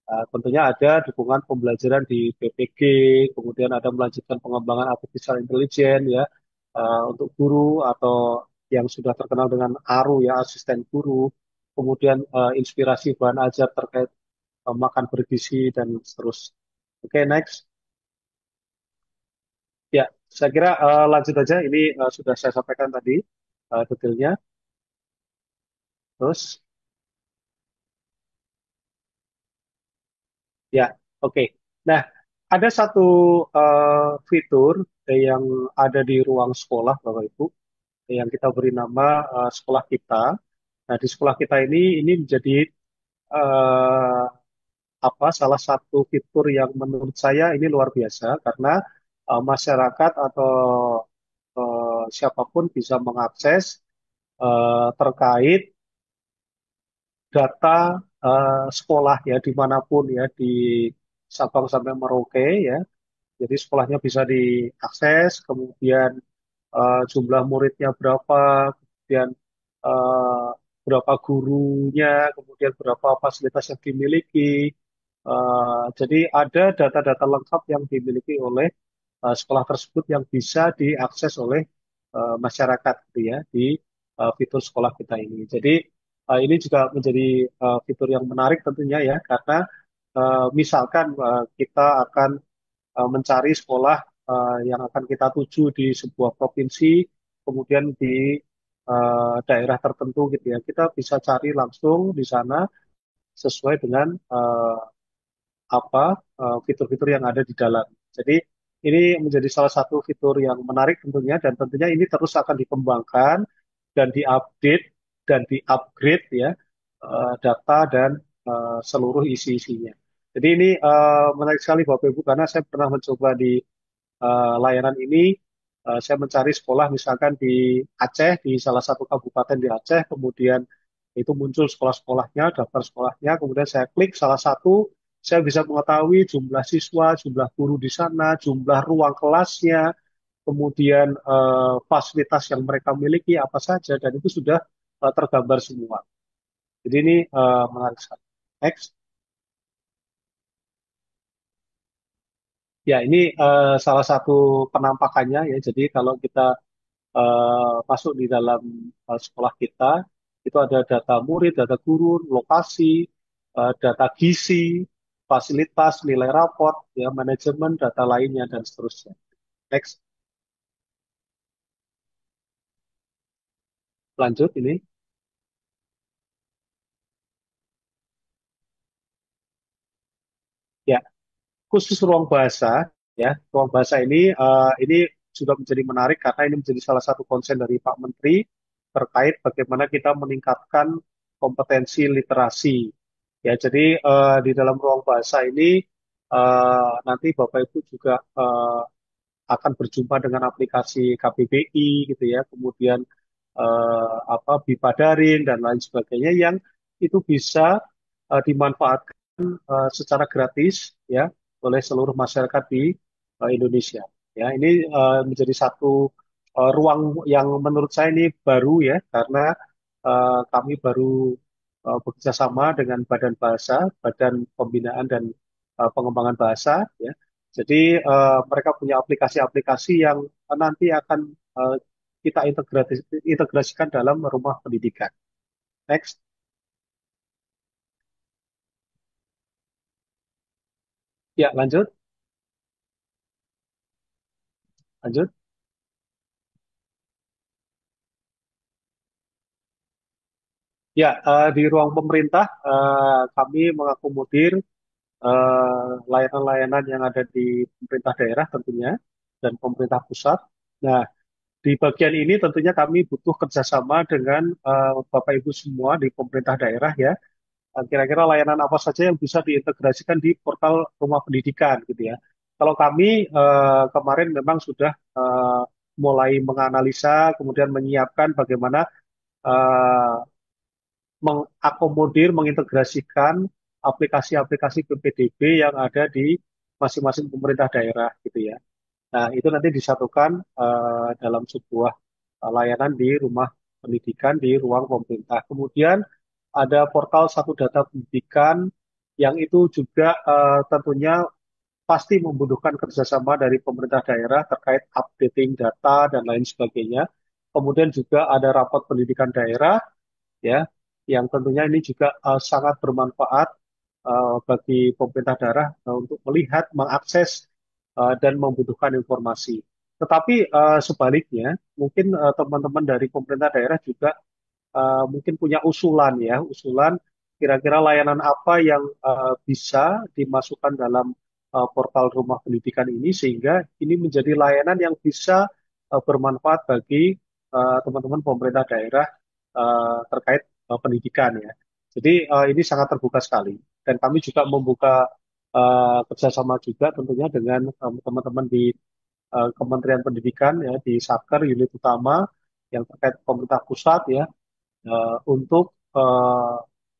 Speaker 3: Tentunya ada dukungan pembelajaran di BPG, kemudian ada melanjutkan pengembangan artificial intelligence ya untuk guru atau yang sudah terkenal dengan ARU ya asisten guru, kemudian inspirasi bahan ajar terkait makan bergizi dan seterusnya. Oke, next. Ya, saya kira lanjut aja. Ini sudah saya sampaikan tadi detailnya. Terus, ya, oke. Nah, ada satu fitur yang ada di ruang sekolah, Bapak Ibu, yang kita beri nama sekolah kita. Nah, di sekolah kita ini menjadi eh, salah satu fitur yang menurut saya ini luar biasa karena masyarakat atau siapapun bisa mengakses terkait data sekolah ya dimanapun ya di Sabang sampai Merauke ya. Jadi sekolahnya bisa diakses, kemudian jumlah muridnya berapa, kemudian eh, berapa gurunya, kemudian berapa fasilitas yang dimiliki. Jadi ada data-data lengkap yang dimiliki oleh sekolah tersebut yang bisa diakses oleh masyarakat gitu ya di fitur sekolah kita ini. Jadi ini juga menjadi fitur yang menarik tentunya ya karena misalkan kita akan mencari sekolah yang akan kita tuju di sebuah provinsi, kemudian di daerah tertentu gitu ya. Kita bisa cari langsung di sana sesuai dengan fitur-fitur yang ada di dalam. Jadi ini menjadi salah satu fitur yang menarik tentunya dan tentunya ini terus akan dikembangkan dan diupdate dan diupgrade ya data dan seluruh isi-isinya. Jadi ini menarik sekali Bapak Ibu karena saya pernah mencoba di layanan ini saya mencari sekolah misalkan di Aceh, di salah satu kabupaten di Aceh, kemudian itu muncul sekolah-sekolahnya, daftar sekolahnya, kemudian saya klik salah satu, saya bisa mengetahui jumlah siswa, jumlah guru di sana, jumlah ruang kelasnya, kemudian fasilitas yang mereka miliki apa saja, dan itu sudah tergambar semua. Jadi ini menarik sekali. Next. Ya, ini salah satu penampakannya ya. Jadi kalau kita masuk di dalam sekolah kita, itu ada data murid, data guru, lokasi, data gizi, fasilitas, nilai raport, ya, manajemen, data lainnya, dan seterusnya. Next, lanjut ini. Ya, khusus ruang bahasa, ya, ruang bahasa ini juga menjadi menarik karena ini menjadi salah satu konsen dari Pak Menteri terkait bagaimana kita meningkatkan kompetensi literasi. Ya, jadi di dalam ruang bahasa ini nanti Bapak Ibu juga akan berjumpa dengan aplikasi KBBI gitu ya, kemudian BIPA Daring dan lain sebagainya yang itu bisa dimanfaatkan secara gratis ya oleh seluruh masyarakat di Indonesia. Ya, ini menjadi satu ruang yang menurut saya ini baru ya, karena kami baru bekerja sama dengan Badan Bahasa, Badan Pembinaan dan Pengembangan Bahasa, ya. Jadi mereka punya aplikasi-aplikasi yang nanti akan eh, kita integrasikan dalam rumah pendidikan. Next, ya lanjut, lanjut. Ya, di ruang pemerintah kami mengakomodir layanan-layanan yang ada di pemerintah daerah tentunya dan pemerintah pusat. Nah, di bagian ini tentunya kami butuh kerjasama dengan Bapak Ibu semua di pemerintah daerah ya. Kira-kira layanan apa saja yang bisa diintegrasikan di portal rumah pendidikan gitu ya. Kalau kami kemarin memang sudah mulai menganalisa, kemudian menyiapkan bagaimana eh, mengakomodir, mengintegrasikan aplikasi-aplikasi PPDB yang ada di masing-masing pemerintah daerah gitu ya. Nah, itu nanti disatukan dalam sebuah layanan di rumah pendidikan di ruang pemerintah. Kemudian ada portal satu data pendidikan yang itu juga tentunya pasti membutuhkan kerjasama dari pemerintah daerah terkait updating data dan lain sebagainya. Kemudian juga ada rapot pendidikan daerah ya, yang tentunya ini juga sangat bermanfaat bagi pemerintah daerah untuk melihat, mengakses dan membutuhkan informasi. Tetapi sebaliknya, mungkin teman-teman dari pemerintah daerah juga mungkin punya usulan ya, usulan kira-kira layanan apa yang bisa dimasukkan dalam portal rumah pendidikan ini sehingga ini menjadi layanan yang bisa bermanfaat bagi teman-teman pemerintah daerah terkait pendidikan ya. Jadi ini sangat terbuka sekali dan kami juga membuka kerjasama juga tentunya dengan teman-teman di Kementerian Pendidikan ya di Satker unit utama yang terkait pemerintah pusat ya untuk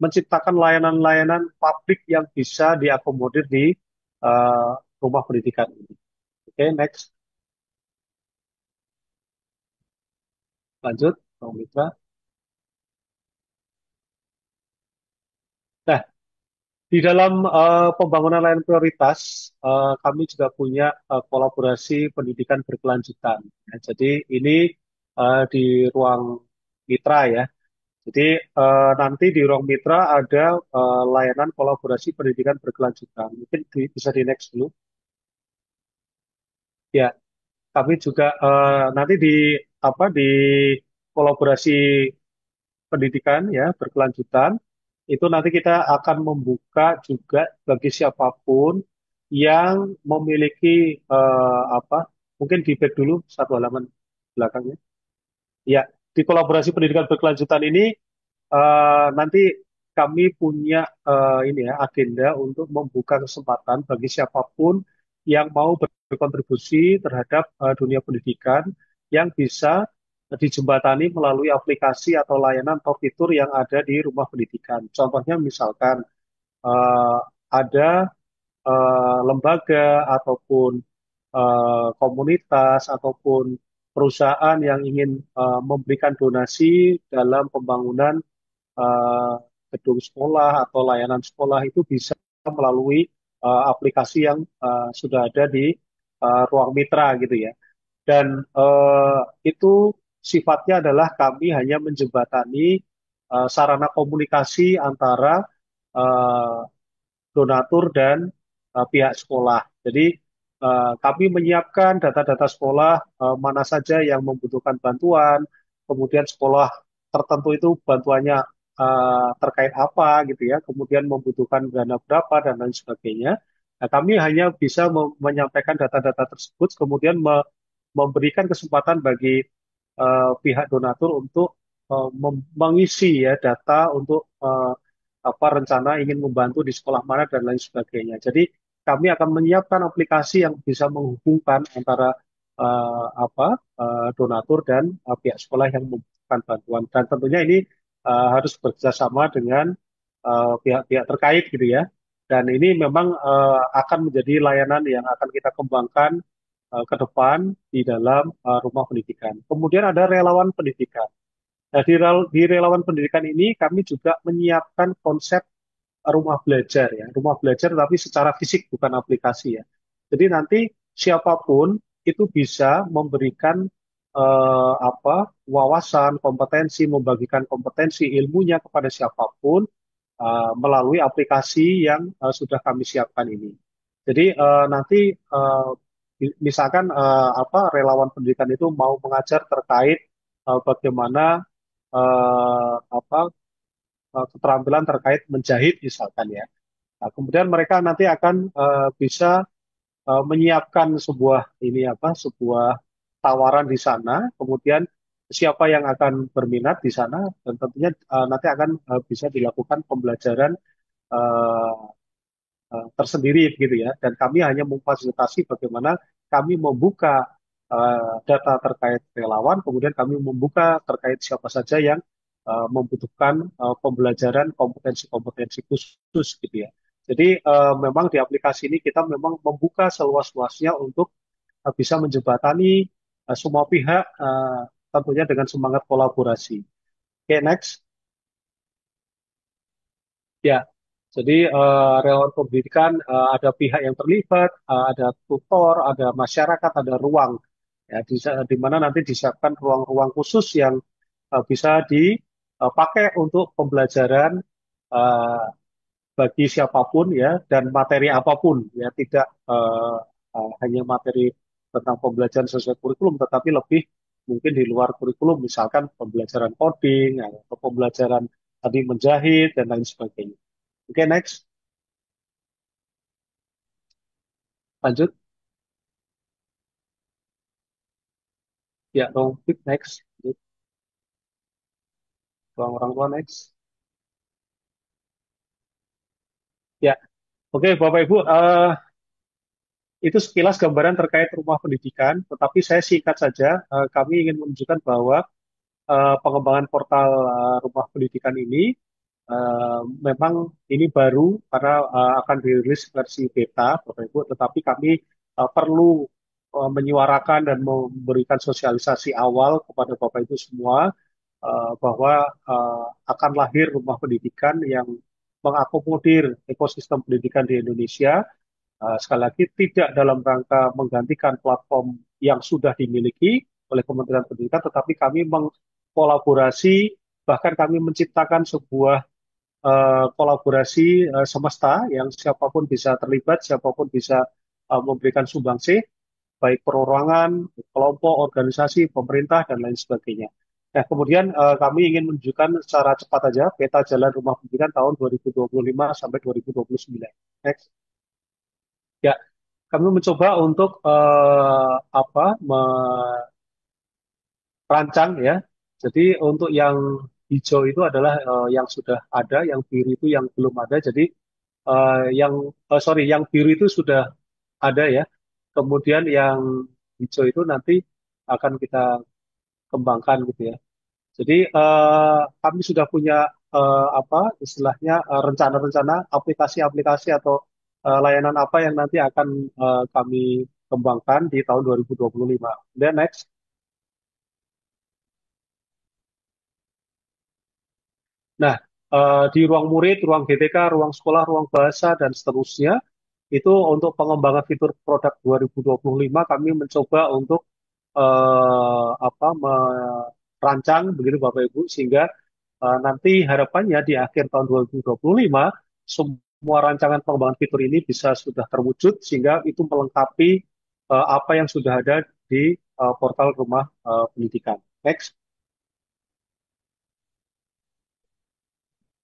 Speaker 3: menciptakan layanan-layanan publik yang bisa diakomodir di eh, rumah pendidikan ini. Oke, next, lanjut, Bang Mitra. Nah, di dalam pembangunan layanan prioritas, kami juga punya kolaborasi pendidikan berkelanjutan. Ya, jadi ini di ruang mitra ya. Jadi nanti di ruang mitra ada layanan kolaborasi pendidikan berkelanjutan. Mungkin bisa di next dulu. Ya, kami juga nanti di apa di kolaborasi pendidikan ya berkelanjutan itu nanti kita akan membuka juga bagi siapapun yang memiliki apa mungkin di back dulu satu halaman belakangnya. Ya, di kolaborasi pendidikan berkelanjutan ini nanti kami punya ini ya agenda untuk membuka kesempatan bagi siapapun yang mau berkontribusi terhadap dunia pendidikan yang bisa dijembatani melalui aplikasi atau layanan atau fitur yang ada di rumah pendidikan. Contohnya misalkan eh, ada lembaga ataupun komunitas ataupun perusahaan yang ingin memberikan donasi dalam pembangunan eh, gedung sekolah atau layanan sekolah itu bisa melalui aplikasi yang sudah ada di ruang mitra gitu ya. Dan itu sifatnya adalah kami hanya menjembatani sarana komunikasi antara eh, donatur dan pihak sekolah. Jadi kami menyiapkan data-data sekolah mana saja yang membutuhkan bantuan, kemudian sekolah tertentu itu bantuannya terkait apa gitu ya, kemudian membutuhkan dana berapa dan lain sebagainya. Nah, kami hanya bisa menyampaikan data-data tersebut, kemudian memberikan kesempatan bagi pihak donatur untuk mengisi ya data untuk apa rencana ingin membantu di sekolah mana dan lain sebagainya. Jadi kami akan menyiapkan aplikasi yang bisa menghubungkan antara apa donatur dan pihak sekolah yang membutuhkan bantuan. Dan tentunya ini harus bekerjasama dengan pihak-pihak terkait gitu ya. Dan ini memang akan menjadi layanan yang akan kita kembangkan ke depan di dalam rumah pendidikan. Kemudian ada relawan pendidikan. Nah, di relawan pendidikan ini kami juga menyiapkan konsep rumah belajar ya, rumah belajar tapi secara fisik bukan aplikasi ya. Jadi nanti siapapun itu bisa memberikan wawasan, kompetensi, membagikan kompetensi ilmunya kepada siapapun melalui aplikasi yang sudah kami siapkan ini. Jadi nanti misalkan relawan pendidikan itu mau mengajar terkait bagaimana apa keterampilan terkait menjahit misalkan ya. Nah, kemudian mereka nanti akan bisa menyiapkan sebuah tawaran di sana, kemudian siapa yang akan berminat di sana dan tentunya nanti akan bisa dilakukan pembelajaran eh, tersendiri gitu ya. Dan kami hanya memfasilitasi bagaimana kami membuka data terkait relawan, kemudian kami membuka terkait siapa saja yang membutuhkan pembelajaran kompetensi-kompetensi khusus gitu ya. Jadi memang di aplikasi ini kita memang membuka seluas-luasnya untuk bisa menjembatani semua pihak tentunya dengan semangat kolaborasi. Oke, next. Ya, jadi relawan pendidikan ada pihak yang terlibat, ada tutor, ada masyarakat, ada ruang, ya, di mana nanti disiapkan ruang-ruang khusus yang bisa dipakai untuk pembelajaran eh, bagi siapapun ya dan materi apapun ya tidak hanya materi tentang pembelajaran sesuai kurikulum, tetapi lebih mungkin di luar kurikulum, misalkan pembelajaran coding ya, atau pembelajaran tadi menjahit dan lain sebagainya. Oke, next. Lanjut. Ya, dong. Next. Lanjut. Ruang orang tua, next. Ya, oke, Bapak Ibu. Itu sekilas gambaran terkait rumah pendidikan, tetapi saya singkat saja. Kami ingin menunjukkan bahwa pengembangan portal rumah pendidikan ini memang ini baru karena akan dirilis versi beta, Bapak Ibu, tetapi kami perlu menyuarakan dan memberikan sosialisasi awal kepada Bapak Ibu semua bahwa akan lahir rumah pendidikan yang mengakomodir ekosistem pendidikan di Indonesia. Sekali lagi, tidak dalam rangka menggantikan platform yang sudah dimiliki oleh Kementerian Pendidikan, tetapi kami mengkolaborasi, bahkan kami menciptakan sebuah kolaborasi semesta yang siapapun bisa terlibat, siapapun bisa memberikan sumbangsih, baik perorangan, kelompok, organisasi, pemerintah, dan lain sebagainya. Nah, kemudian kami ingin menunjukkan secara cepat aja peta jalan rumah pendidikan tahun 2025 sampai 2029. Next. Ya, kami mencoba untuk merancang ya. Jadi untuk yang hijau itu adalah yang sudah ada, yang biru itu yang belum ada. Jadi yang biru itu sudah ada ya. Kemudian yang hijau itu nanti akan kita kembangkan gitu ya. Jadi kami sudah punya istilahnya rencana-rencana aplikasi-aplikasi atau layanan apa yang nanti akan kami kembangkan di tahun 2025. Dan next. Nah, di ruang murid, ruang GTK, ruang sekolah, ruang bahasa dan seterusnya itu untuk pengembangan fitur produk 2025 kami mencoba untuk merancang begitu Bapak Ibu sehingga nanti harapannya di akhir tahun 2025 semua rancangan pengembangan fitur ini bisa sudah terwujud sehingga itu melengkapi apa yang sudah ada di portal rumah pendidikan. Next.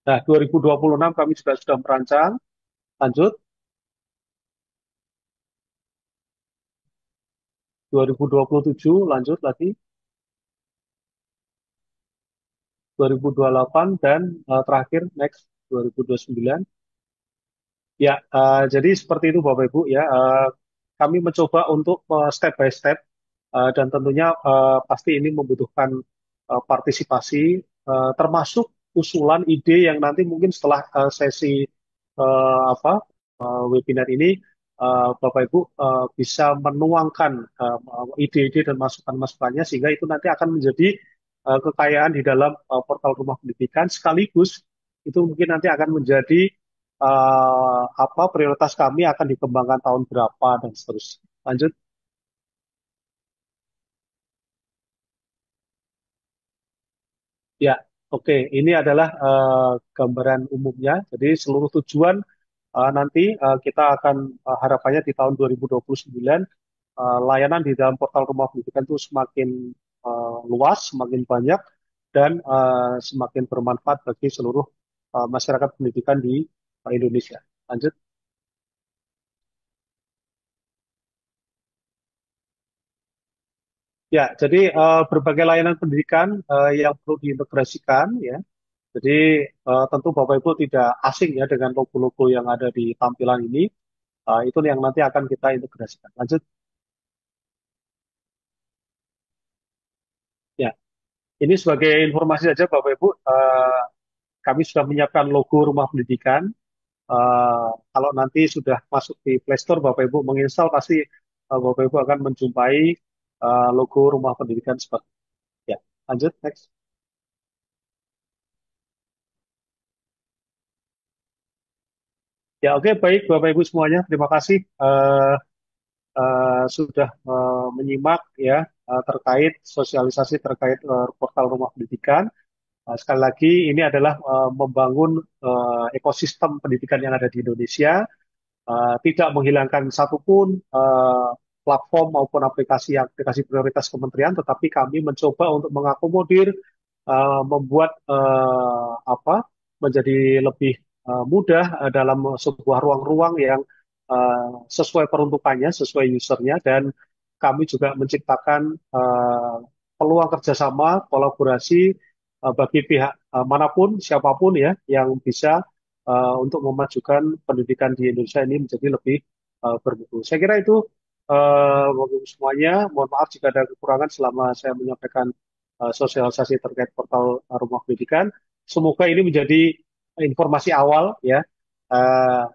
Speaker 3: Nah, 2026 kami juga sudah merancang. Lanjut. 2027 lanjut lagi. 2028 dan terakhir next 2029. Ya, jadi seperti itu Bapak Ibu ya. Kami mencoba untuk step by step dan tentunya pasti ini membutuhkan partisipasi termasuk usulan ide yang nanti mungkin setelah sesi webinar ini Bapak Ibu bisa menuangkan ide-ide dan masukan-masukannya sehingga itu nanti akan menjadi kekayaan di dalam portal Rumah Pendidikan sekaligus itu mungkin nanti akan menjadi apa prioritas kami akan dikembangkan tahun berapa dan seterusnya. Lanjut. Ya, oke. Ini adalah gambaran umumnya. Jadi seluruh tujuan nanti kita akan harapannya di tahun 2029 layanan di dalam portal Rumah Pendidikan itu semakin luas, semakin banyak, dan semakin bermanfaat bagi seluruh masyarakat pendidikan di Indonesia. Lanjut. Ya, jadi berbagai layanan pendidikan yang perlu diintegrasikan, ya. Jadi tentu Bapak Ibu tidak asing ya dengan logo-logo yang ada di tampilan ini. Itu yang nanti akan kita integrasikan. Lanjut. Ya, ini sebagai informasi saja Bapak Ibu, kami sudah menyiapkan logo Rumah Pendidikan. Kalau nanti sudah masuk di Play Store, Bapak Ibu menginstal pasti Bapak Ibu akan menjumpai logo Rumah Pendidikan seperti itu. Ya, lanjut next. Ya, oke, baik Bapak Ibu semuanya, terima kasih sudah menyimak ya terkait sosialisasi terkait portal Rumah Pendidikan. Sekali lagi, ini adalah membangun ekosistem pendidikan yang ada di Indonesia, tidak menghilangkan satupun platform maupun aplikasi prioritas kementerian, tetapi kami mencoba untuk mengakomodir, membuat apa menjadi lebih mudah dalam sebuah ruang-ruang yang sesuai peruntukannya, sesuai usernya, dan kami juga menciptakan peluang kerjasama, kolaborasi bagi pihak manapun, siapapun ya, yang bisa untuk memajukan pendidikan di Indonesia ini menjadi lebih bermutu. Saya kira itu Bapak Ibu semuanya. Mohon maaf jika ada kekurangan selama saya menyampaikan sosialisasi terkait portal Rumah Pendidikan. Semoga ini menjadi informasi awal ya.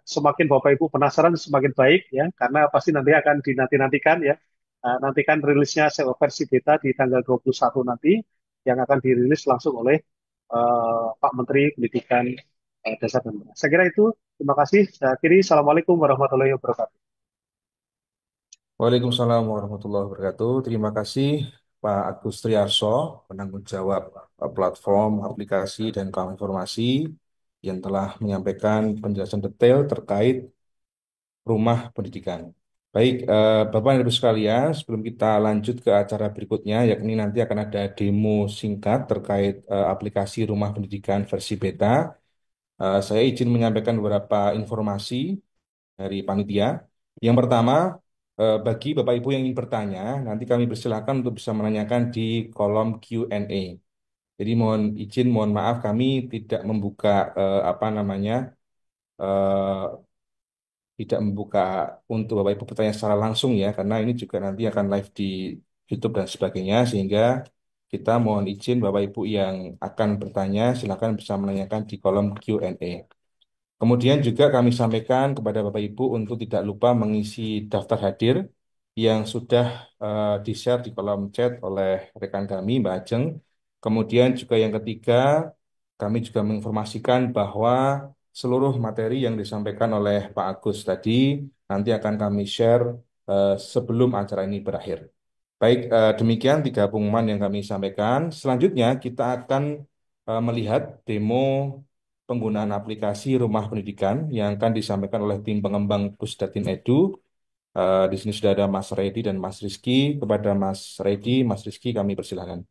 Speaker 3: Semakin Bapak Ibu penasaran semakin baik ya, karena pasti nanti akan dinanti-nantikan ya. Nantikan rilisnya versi beta di tanggal 21 nanti yang akan dirilis langsung oleh Pak Menteri Pendidikan Dasar dan Menengah. Saya kira itu. Terima kasih. Saya akhiri. Assalamualaikum warahmatullahi wabarakatuh.
Speaker 2: Waalaikumsalam warahmatullahi wabarakatuh. Terima kasih Pak Agus Triarso, penanggung jawab platform, aplikasi, dan kawan informasi yang telah menyampaikan penjelasan detail terkait rumah pendidikan. Baik, Bapak dan Ibu sekalian, sebelum kita lanjut ke acara berikutnya, yakni nanti akan ada demo singkat terkait aplikasi rumah pendidikan versi beta. Saya izin menyampaikan beberapa informasi dari panitia. Yang pertama, bagi Bapak Ibu yang ingin bertanya, nanti kami persilahkan untuk bisa menanyakan di kolom Q&A. Jadi mohon izin, mohon maaf kami tidak membuka apa namanya, eh, tidak membuka untuk Bapak Ibu bertanya secara langsung ya, karena ini juga nanti akan live di YouTube dan sebagainya, sehingga kita mohon izin Bapak Ibu yang akan bertanya, silakan bisa menanyakan di kolom Q&A. Kemudian juga kami sampaikan kepada Bapak Ibu untuk tidak lupa mengisi daftar hadir yang sudah di-share di kolom chat oleh rekan kami, Mbak Ajeng. Kemudian juga yang ketiga, kami juga menginformasikan bahwa seluruh materi yang disampaikan oleh Pak Agus tadi nanti akan kami share sebelum acara ini berakhir. Baik, demikian tiga pengumuman yang kami sampaikan. Selanjutnya kita akan melihat demo penggunaan aplikasi rumah pendidikan yang akan disampaikan oleh tim pengembang Pusdatin Edu. Di sini sudah ada Mas Redi dan Mas Rizky. Kepada Mas Redi, Mas Rizky kami persilahkan.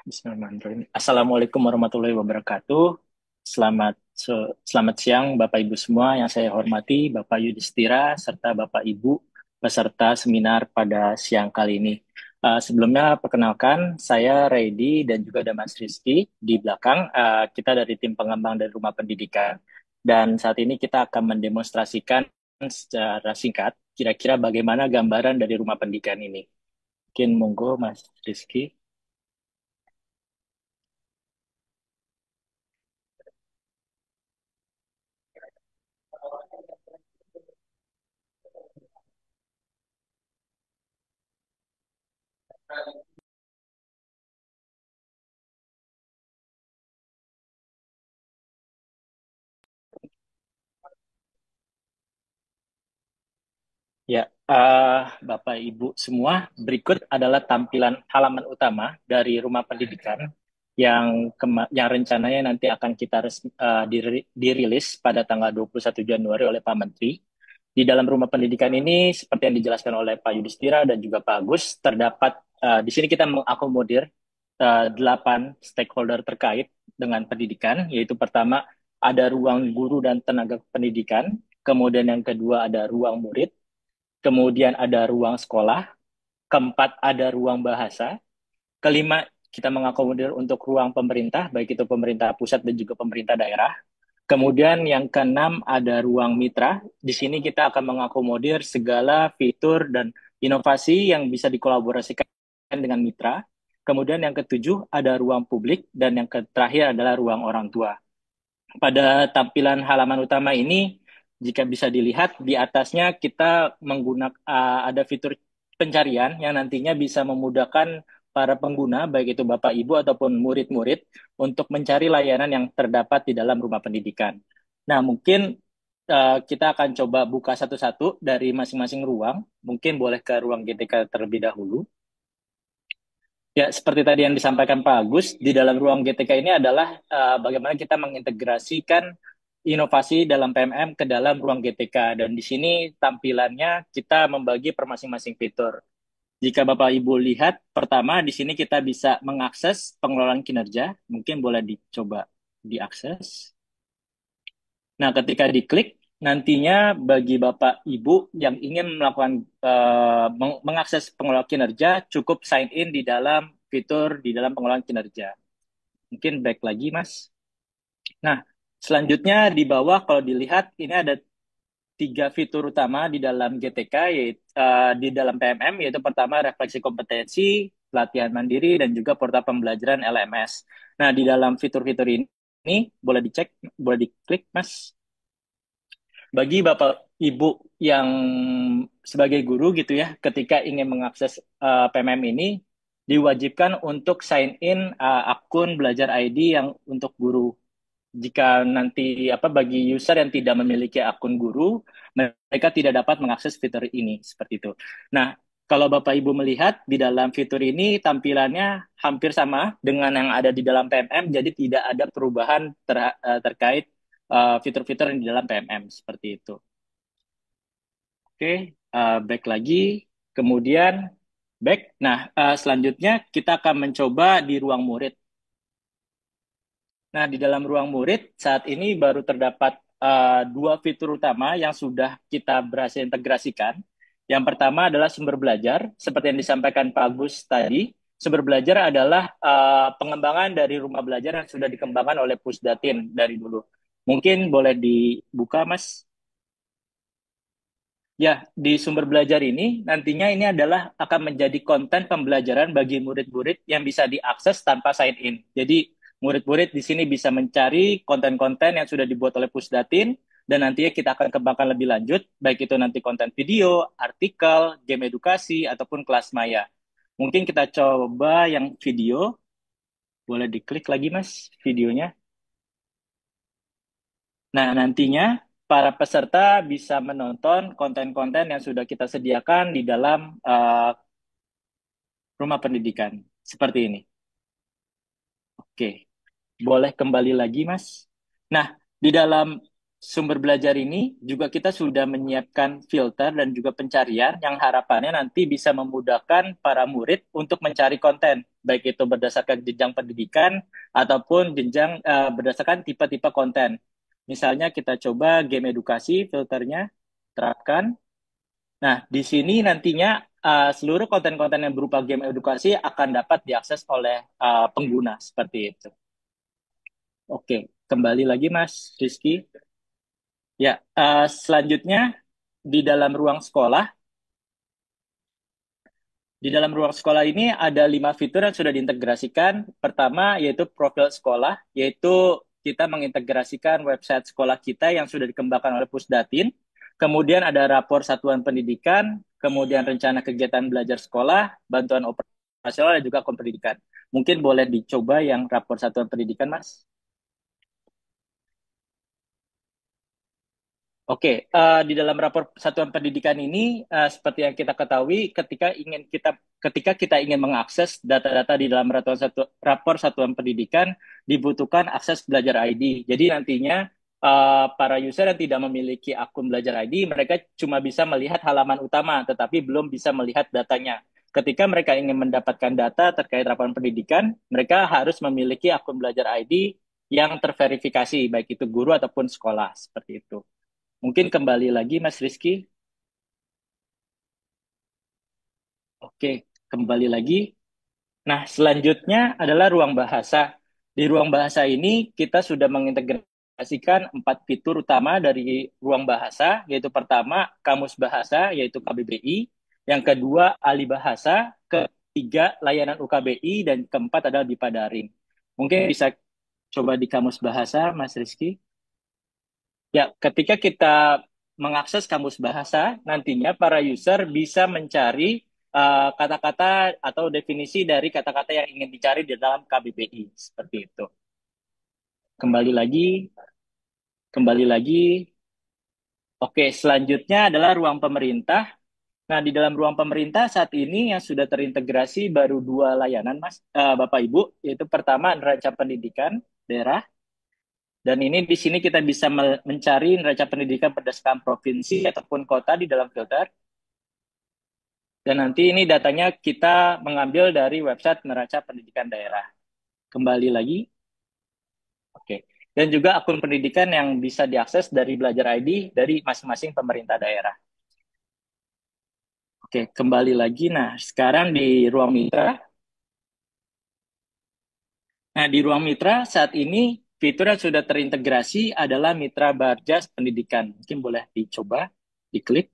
Speaker 4: Bismillahirrahmanirrahim. Assalamualaikum warahmatullahi wabarakatuh. Selamat siang Bapak Ibu semua yang saya hormati, Bapak Yudhistira serta Bapak Ibu peserta seminar pada siang kali ini. Sebelumnya perkenalkan saya Reidi dan juga ada Mas Rizky di belakang. Kita dari tim pengembang dari Rumah Pendidikan dan saat ini kita akan mendemonstrasikan secara singkat kira-kira bagaimana gambaran dari Rumah Pendidikan ini. Mungkin monggo Mas Rizky. Ya, Bapak Ibu semua, berikut adalah tampilan halaman utama dari Rumah Pendidikan yang rencananya nanti akan kita dirilis pada tanggal 21 Januari oleh Pak Menteri. Di dalam Rumah Pendidikan ini, seperti yang dijelaskan oleh Pak Yudhistira dan juga Pak Agus, terdapat di sini kita mengakomodir 8 stakeholder terkait dengan pendidikan, yaitu pertama ada ruang guru dan tenaga pendidikan, kemudian yang kedua ada ruang murid, kemudian ada ruang sekolah, keempat ada ruang bahasa, kelima kita mengakomodir untuk ruang pemerintah, baik itu pemerintah pusat dan juga pemerintah daerah. Kemudian yang keenam ada ruang mitra. Di sini kita akan mengakomodir segala fitur dan inovasi yang bisa dikolaborasikan dengan mitra. Kemudian yang ketujuh ada ruang publik dan yang terakhir adalah ruang orang tua. Pada tampilan halaman utama ini, jika bisa dilihat di atasnya kita menggunakan ada fitur pencarian yang nantinya bisa memudahkan para pengguna, baik itu Bapak Ibu ataupun murid-murid, untuk mencari layanan yang terdapat di dalam rumah pendidikan. Nah, mungkin kita akan coba buka satu-satu dari masing-masing ruang. Mungkin boleh ke ruang GTK terlebih dahulu. Ya, seperti tadi yang disampaikan Pak Agus, di dalam ruang GTK ini adalah bagaimana kita mengintegrasikan inovasi dalam PMM ke dalam ruang GTK. Dan di sini tampilannya kita membagi per masing-masing fitur. Jika Bapak Ibu lihat, pertama di sini kita bisa mengakses pengelolaan kinerja. Mungkin boleh dicoba diakses. Nah, ketika diklik, nantinya bagi Bapak Ibu yang ingin melakukan mengakses pengelola kinerja, cukup sign in di dalam fitur di dalam pengelolaan kinerja. Mungkin back lagi, Mas. Nah, selanjutnya di bawah kalau dilihat ini ada 3 fitur utama di dalam GTK, yaitu di dalam PMM, yaitu pertama refleksi kompetensi, pelatihan mandiri, dan juga portal pembelajaran LMS. Nah, di dalam fitur-fitur ini boleh dicek, boleh diklik, Mas. Bagi Bapak Ibu yang sebagai guru gitu ya, ketika ingin mengakses PMM ini, diwajibkan untuk sign in akun belajar ID yang untuk guru. Jika nanti bagi user yang tidak memiliki akun guru, mereka tidak dapat mengakses fitur ini seperti itu. Nah, kalau Bapak Ibu melihat di dalam fitur ini tampilannya hampir sama dengan yang ada di dalam PMM, jadi tidak ada perubahan terkait fitur-fitur yang di dalam PMM seperti itu. Oke, back lagi, kemudian back. Nah, selanjutnya kita akan mencoba di ruang murid. Nah, di dalam ruang murid saat ini baru terdapat 2 fitur utama yang sudah kita berhasil integrasikan. Yang pertama adalah sumber belajar, seperti yang disampaikan Pak Agus tadi. Sumber belajar adalah pengembangan dari rumah belajar yang sudah dikembangkan oleh Pusdatin dari dulu. Mungkin boleh dibuka, Mas. Ya, di sumber belajar ini nantinya ini adalah akan menjadi konten pembelajaran bagi murid-murid yang bisa diakses tanpa sign in. Jadi murid-murid di sini bisa mencari konten-konten yang sudah dibuat oleh Pusdatin dan nantinya kita akan kembangkan lebih lanjut, baik itu nanti konten video, artikel, game edukasi ataupun kelas maya. Mungkin kita coba yang video. Boleh diklik lagi Mas videonya. Nah, nantinya para peserta bisa menonton konten-konten yang sudah kita sediakan di dalam rumah pendidikan. Seperti ini. Oke, boleh kembali lagi, Mas. Nah, di dalam sumber belajar ini juga kita sudah menyiapkan filter dan juga pencarian yang harapannya nanti bisa memudahkan para murid untuk mencari konten, baik itu berdasarkan jenjang pendidikan ataupun jenjang berdasarkan tipe-tipe konten. Misalnya kita coba game edukasi, filternya terapkan. Nah, di sini nantinya seluruh konten-konten yang berupa game edukasi akan dapat diakses oleh pengguna seperti itu. Oke, kembali lagi Mas Rizky. Ya, selanjutnya di dalam ruang sekolah. Di dalam ruang sekolah ini ada 5 fitur yang sudah diintegrasikan. Pertama yaitu profil sekolah, yaitu kita mengintegrasikan website sekolah kita yang sudah dikembangkan oleh Pusdatin. Kemudian ada rapor satuan pendidikan, kemudian rencana kegiatan belajar sekolah, bantuan nasional dan juga akun pendidikan. Mungkin boleh dicoba yang rapor satuan pendidikan, Mas. Oke, di dalam rapor satuan pendidikan ini, seperti yang kita ketahui, ketika kita ingin mengakses data-data di dalam rapor satuan pendidikan, dibutuhkan akses belajar ID. Jadi nantinya para user yang tidak memiliki akun belajar ID, mereka cuma bisa melihat halaman utama, tetapi belum bisa melihat datanya. Ketika mereka ingin mendapatkan data terkait rapor pendidikan, mereka harus memiliki akun belajar ID yang terverifikasi, baik itu guru ataupun sekolah, seperti itu. Mungkin kembali lagi, Mas Rizky. Oke, kembali lagi. Nah, selanjutnya adalah ruang bahasa. Di ruang bahasa ini, kita sudah mengintegrasikan 4 fitur utama dari ruang bahasa, yaitu pertama, kamus bahasa, yaitu KBBI. Yang kedua, alih bahasa. Ketiga, layanan UKBI. Dan keempat adalah BIPA daring. Mungkin bisa coba di kamus bahasa, Mas Rizky. Ya, ketika kita mengakses kamus bahasa, nantinya para user bisa mencari kata-kata atau definisi dari kata-kata yang ingin dicari di dalam KBBI. Seperti itu. Kembali lagi, kembali lagi. Oke, selanjutnya adalah ruang pemerintah. Nah, di dalam ruang pemerintah saat ini yang sudah terintegrasi baru 2 layanan, Mas, Bapak Ibu, yaitu pertama neraca pendidikan daerah. Dan ini di sini kita bisa mencari neraca pendidikan berdasarkan provinsi ataupun kota di dalam filter. Dan nanti ini datanya kita mengambil dari website neraca pendidikan daerah. Kembali lagi. Oke. Dan juga akun pendidikan yang bisa diakses dari Belajar ID dari masing-masing pemerintah daerah. Oke, kembali lagi. Nah, sekarang di ruang mitra. Nah, di ruang mitra saat ini fitur yang sudah terintegrasi adalah Mitra Barjas Pendidikan. Mungkin boleh dicoba, diklik.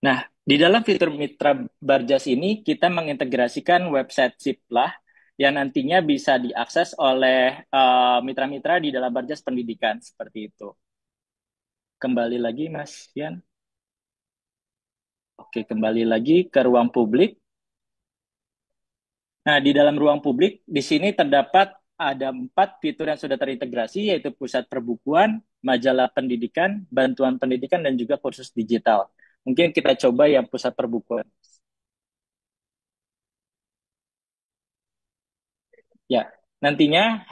Speaker 4: Nah, di dalam fitur Mitra Barjas ini, kita mengintegrasikan website Siplah yang nantinya bisa diakses oleh mitra-mitra di dalam Barjas Pendidikan, seperti itu. Kembali lagi, Mas Yan. Oke, kembali lagi ke ruang publik. Nah, di dalam ruang publik, di sini terdapat ada 4 fitur yang sudah terintegrasi, yaitu pusat perbukuan, majalah pendidikan, bantuan pendidikan, dan juga kursus digital. Mungkin kita coba yang pusat perbukuan. Ya, nantinya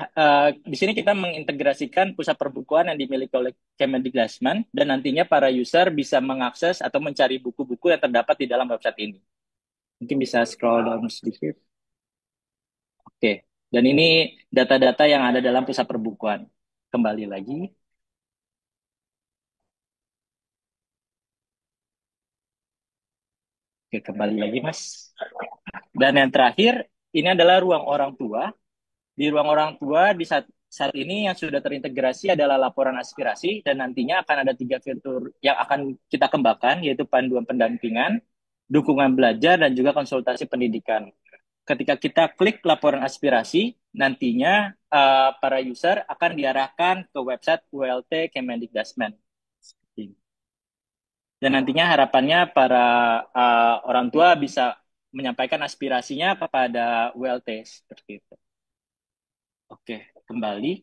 Speaker 4: di sini kita mengintegrasikan pusat perbukuan yang dimiliki oleh Kemendikbudrismen dan nantinya para user bisa mengakses atau mencari buku-buku yang terdapat di dalam website ini. Mungkin bisa scroll down sedikit. Oke, dan ini data-data yang ada dalam pusat perbukuan. Kembali lagi. Oke, kembali lagi, Mas. Dan yang terakhir, ini adalah ruang orang tua. Di ruang orang tua di saat ini yang sudah terintegrasi adalah laporan aspirasi dan nantinya akan ada 3 fitur yang akan kita kembangkan yaitu panduan pendampingan, dukungan belajar dan juga konsultasi pendidikan. Ketika kita klik laporan aspirasi, nantinya para user akan diarahkan ke website ULT Kemendikbudrismen. Dan nantinya harapannya para orang tua bisa menyampaikan aspirasinya kepada ULT seperti itu. Oke, kembali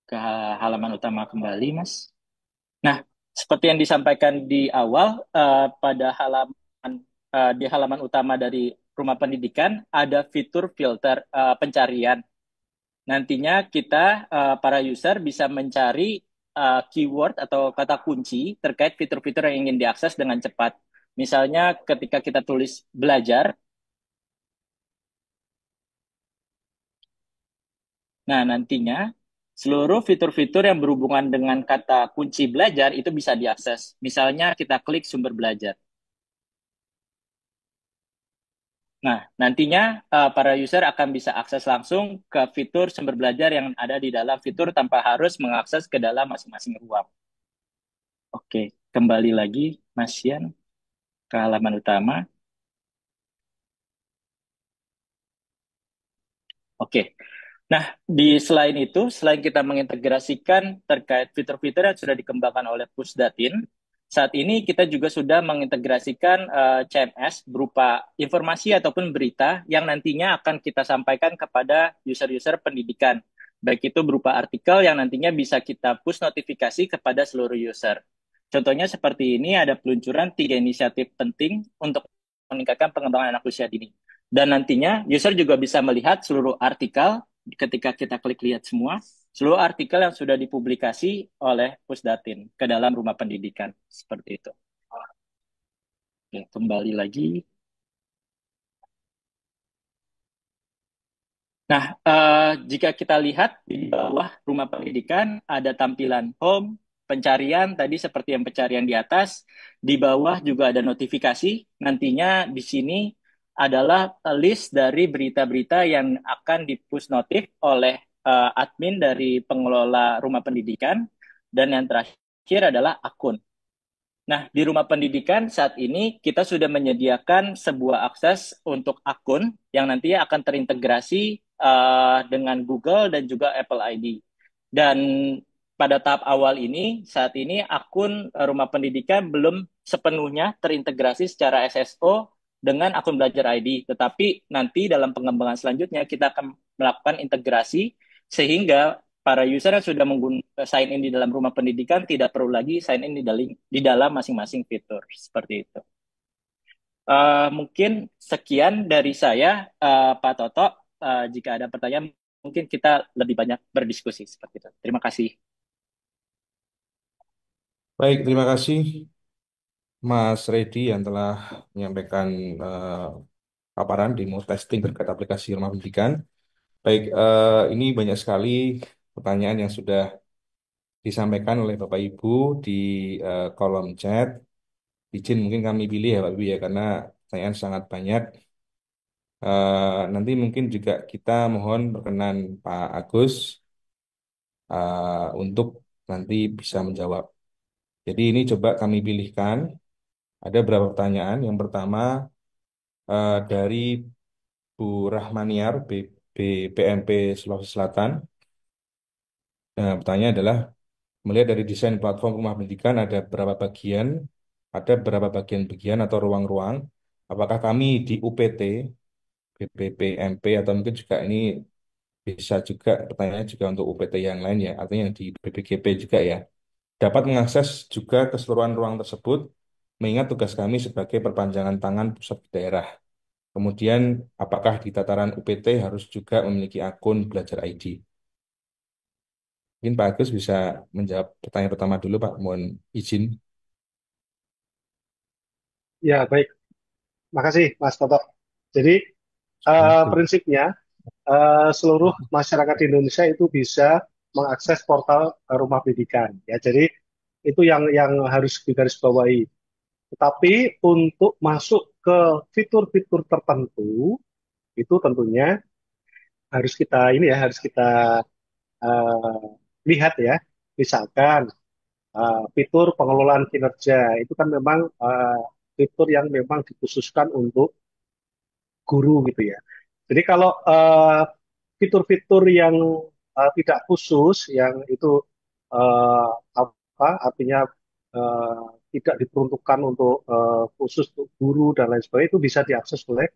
Speaker 4: ke halaman utama kembali, Mas. Nah, seperti yang disampaikan di awal, di halaman utama dari rumah pendidikan ada fitur filter pencarian. Nantinya kita para user bisa mencari keyword atau kata kunci terkait fitur-fitur yang ingin diakses dengan cepat. Misalnya ketika kita tulis belajar, nah nantinya seluruh fitur-fitur yang berhubungan dengan kata kunci belajar itu bisa diakses. Misalnya kita klik sumber belajar. Nah, nantinya para user akan bisa akses langsung ke fitur sumber belajar yang ada di dalam fitur tanpa harus mengakses ke dalam masing-masing ruang. Oke, kembali lagi Mas Yan ke halaman utama. Oke, Nah, selain itu, selain kita mengintegrasikan terkait fitur-fitur yang sudah dikembangkan oleh Pusdatin, saat ini kita juga sudah mengintegrasikan CMS berupa informasi ataupun berita yang nantinya akan kita sampaikan kepada user-user pendidikan. Baik itu berupa artikel yang nantinya bisa kita push notifikasi kepada seluruh user. Contohnya seperti ini, ada peluncuran 3 inisiatif penting untuk meningkatkan pengembangan anak usia dini. Dan nantinya user juga bisa melihat seluruh artikel ketika kita klik lihat semua, seluruh artikel yang sudah dipublikasi oleh Pusdatin ke dalam rumah pendidikan. Seperti itu. Oke, kembali lagi. Nah, jika kita lihat di bawah rumah pendidikan ada tampilan home, pencarian tadi seperti yang pencarian di atas, di bawah juga ada notifikasi. Nantinya di sini adalah list dari berita-berita yang akan di-push notif oleh admin dari pengelola rumah pendidikan, dan yang terakhir adalah akun. Nah, di rumah pendidikan saat ini kita sudah menyediakan sebuah akses untuk akun yang nantinya akan terintegrasi dengan Google dan juga Apple ID. Dan pada tahap awal ini, saat ini akun rumah pendidikan belum sepenuhnya terintegrasi secara SSO dengan akun Belajar ID. Tetapi nanti dalam pengembangan selanjutnya kita akan melakukan integrasi sehingga para user yang sudah sign in di dalam rumah pendidikan tidak perlu lagi sign in di dalam masing-masing fitur seperti itu. Mungkin sekian dari saya, Pak Toto. Jika ada pertanyaan, mungkin kita lebih banyak berdiskusi seperti itu. Terima kasih.
Speaker 2: Baik, terima kasih Mas Redi yang telah menyampaikan eh, paparan demo testing terkait aplikasi rumah pendidikan. Baik, ini banyak sekali pertanyaan yang sudah disampaikan oleh Bapak Ibu di kolom chat. Izin mungkin kami pilih ya Pak Ibu ya, karena pertanyaan sangat banyak. Nanti mungkin juga kita mohon perkenan Pak Agus untuk nanti bisa menjawab. Jadi ini coba kami pilihkan. Ada beberapa pertanyaan. Yang pertama dari Bu Rahmaniar, BPMP Sulawesi Selatan. Pertanyaan adalah, melihat dari desain platform rumah pendidikan ada berapa bagian-bagian atau ruang-ruang. Apakah kami di UPT, BPPMP, atau mungkin juga ini bisa juga pertanyaannya juga untuk UPT yang lain ya, artinya yang di BPGP juga ya, dapat mengakses juga keseluruhan ruang tersebut, mengingat tugas kami sebagai perpanjangan tangan pusat di daerah. Kemudian, apakah di tataran UPT harus juga memiliki akun Belajar ID? Mungkin Pak Agus bisa menjawab pertanyaan pertama dulu, Pak. Mohon izin.
Speaker 3: Ya, baik. Makasih, Mas Toto. Jadi, prinsipnya seluruh masyarakat di Indonesia itu bisa mengakses portal rumah pendidikan. Ya, jadi itu yang harus digarisbawahi. Tetapi untuk masuk ke fitur-fitur tertentu itu tentunya harus kita eh, lihat ya. Misalkan fitur pengelolaan kinerja itu kan memang fitur yang memang dikhususkan untuk guru gitu ya. Jadi kalau fitur-fitur yang tidak khusus, yang itu eh, apa artinya eh, tidak diperuntukkan untuk khusus untuk guru dan lain sebagainya itu bisa diakses oleh